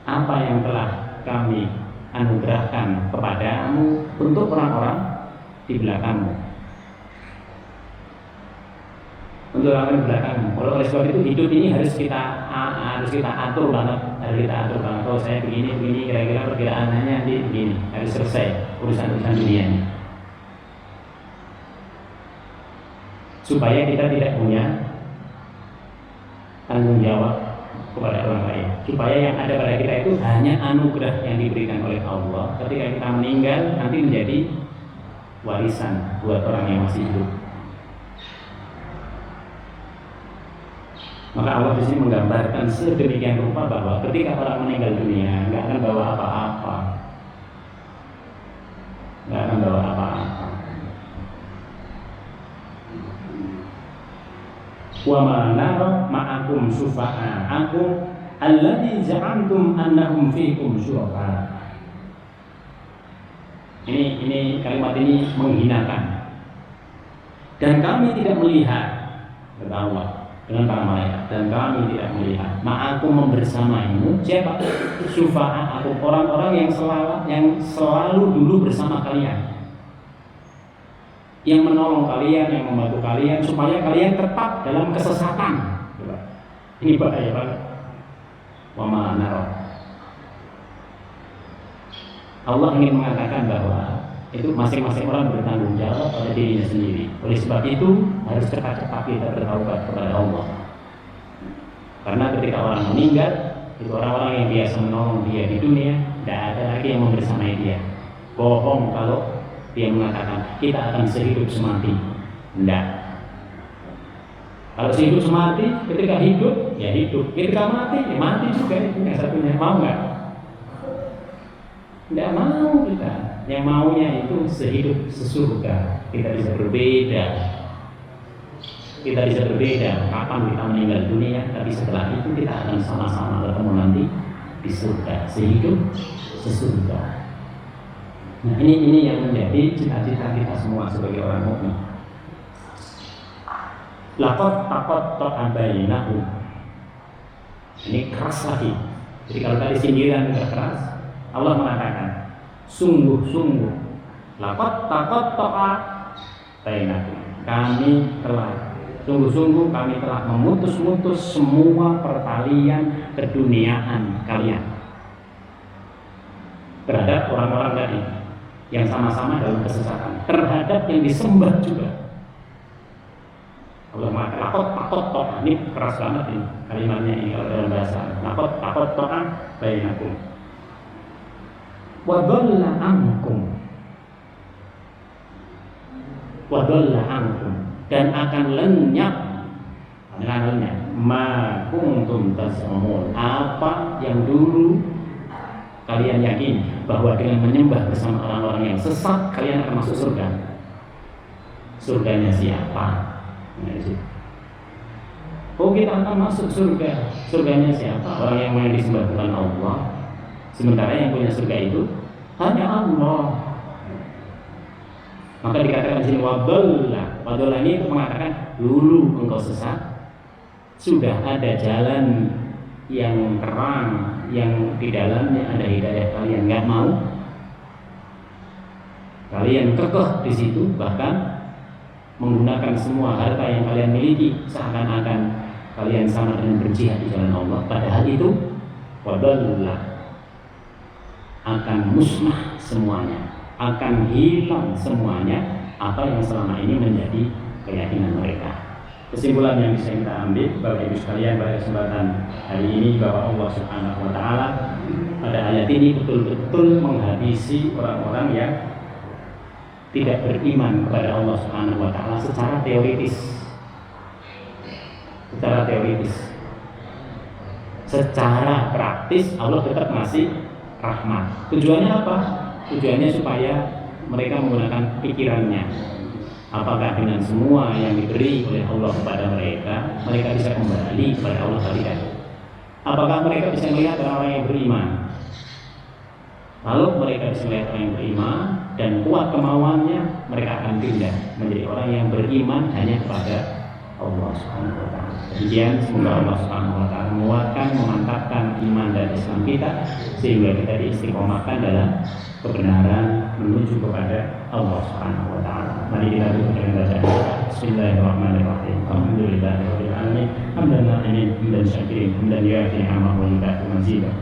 apa yang telah kami anugerahkan kepadamu untuk orang-orang di belakangmu, untuk orang di belakangmu. Oleh sebab itu hidup ini harus kita atur banget, Kalau saya begini kira-kira perkiraannya nanti begini, harus selesai urusan dunianya, supaya kita tidak punya tanggung jawab kepada orang lain, supaya yang ada pada kita itu hanya anugerah yang diberikan oleh Allah. Ketika kita meninggal nanti menjadi warisan buat orang yang masih hidup. Maka Allah di sini menggambarkan sedemikian rupa bahwa ketika orang meninggal dunia nggak akan bawa apa-apa, Wa ma nara ma'akum syufa'akum alladzi za'amtum annahum fiikum syuraka. Ini kalimat ini menghinakan. Dan kami tidak melihat, kata Allah dengan para malaikat, dan kami tidak melihat ma'akum membersamaimu siapa? Syufa'akum, orang-orang yang selalu dulu bersama kalian, yang menolong kalian, yang membantu kalian supaya kalian tetap dalam kesesatan. Ini bahaya banget. Wa ma nara. Allah ingin mengatakan bahwa itu masing-masing orang bertanggung jawab pada dirinya sendiri. Oleh sebab itu harus cepat-cepat kita bertaubat kepada Allah. Karena ketika orang meninggal, itu orang-orang yang biasa menolong dia di dunia tidak ada lagi yang membersamai dia. Bohong kalau dia mengatakan kita akan sehidup semati. Tidak. Kalau sehidup semati, ketika hidup ya hidup, ketika mati ya mati juga. Itu yang satunya. Mau nggak? Tidak mau kita. Yang maunya itu sehidup sesurga. Kita bisa berbeda. Kapan kita meninggal dunia, tapi setelah itu kita akan sama-sama bertemu nanti di surga. Sehidup sesurga. Nah, ini yang menjadi cita-cita kita semua sebagai orang mukmin. Laqad taqatta'a bainahum. Ini keras lagi. Jadi kalau tadi sindiran tidak keras, Allah mengatakan sungguh-sungguh laqad taqatta'a bainahum. Sungguh-sungguh kami telah memutus-mutus semua pertalian keduniaan kalian terhadap orang-orang tadi yang sama-sama dalam kesesatan, terhadap yang disembah juga. Allah mengatakan takot, ini keras banget ini kalimatnya ini kalau dalam bahasa. Takot bainakum. Wa dhalla ankum, dan akan lenyap ma kuntum tas'amun, apa yang dulu kalian yakin bahwa dengan menyembah bersama orang-orang yang sesat kalian akan masuk surga. Surganya siapa? Kita akan masuk surga. Surganya siapa? Orang yang disembah bukan Allah. Sementara yang punya surga itu hanya Allah. Maka dikatakan di sini wadalla ini untuk mengatakan dulu engkau sesat, sudah ada jalan yang terang, yang di dalamnya ada hidayah, kalian nggak mau, kalian kekeh di situ, bahkan menggunakan semua harta yang kalian miliki seakan-akan kalian sama dengan berjihad di jalan Allah. Padahal itu wadallah, akan musnah semuanya, akan hilang semuanya apa yang selama ini menjadi keyakinan mereka. Kesimpulan yang bisa kita ambil Bapak Ibu sekalian pada kesempatan hari ini bahwa Allah Subhanahu wa taala pada ayat ini betul-betul menghabisi orang-orang yang tidak beriman kepada Allah Subhanahu wa taala secara teoritis. Secara praktis Allah tetap ngasih rahmat. Tujuannya apa? Tujuannya supaya mereka menggunakan pikirannya. Apakah dengan semua yang diberi oleh Allah kepada mereka, mereka bisa kembali kepada Allah atau tidak? Apakah mereka bisa melihat orang yang beriman? Lalu mereka bisa melihat orang yang beriman dan kuat kemauannya, mereka akan pindah menjadi orang yang beriman hanya kepada Allah Subhanahu wa taala. Demikian, semoga Allah Subhanahu wa taala menguatkan, memantapkan iman dan Islam kita sehingga kita diistiqomahkan dalam kebenaran menuju kepada Allah Subhanahu wa taala. Mari kita tutup dengan bacaan Bismillahirrahmanirrahim. Alhamdulillahirabbil alamin. Hamdan na'imin, hamdan syakirin, hamdan yu'ti ni'amahu wa yukafi mazidah.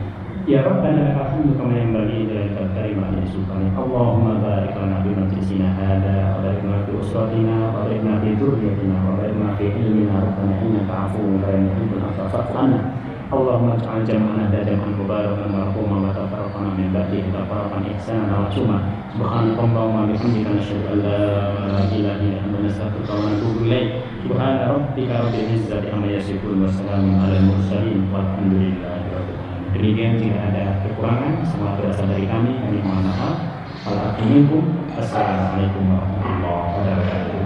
Ya Rabbana lakal hamdu kama yanbaghi lillahi karimah li sultanik. Allahumma barik lana fi majlisina hadza wa barik lana fi usratina wa barik lana fi dzurriyyatina wa barik lana fi ilmina rabbana innaka 'afuwwun karim tuhibbul 'afwa fa'fu 'anna. Allahumma ij'al jam'ana hadza jam'an mubarakan marhuma wa tafarraqna min ba'dihi tafarraqan ihsanan wa 'tsuma. Subhanakallahumma wa bihamdika nashhadu an la ilaha illa anta nastaghfiruka wa natubu ilaik. Subhana rabbika rabbil izzati amma yasifun wa salamun 'alal mursalin walhamdulillahi rabbil alamin. Demikian, jika ada kekurangan semua berasal dari kami mohon maaf. Assalamualaikum warahmatullahi wabarakatuh.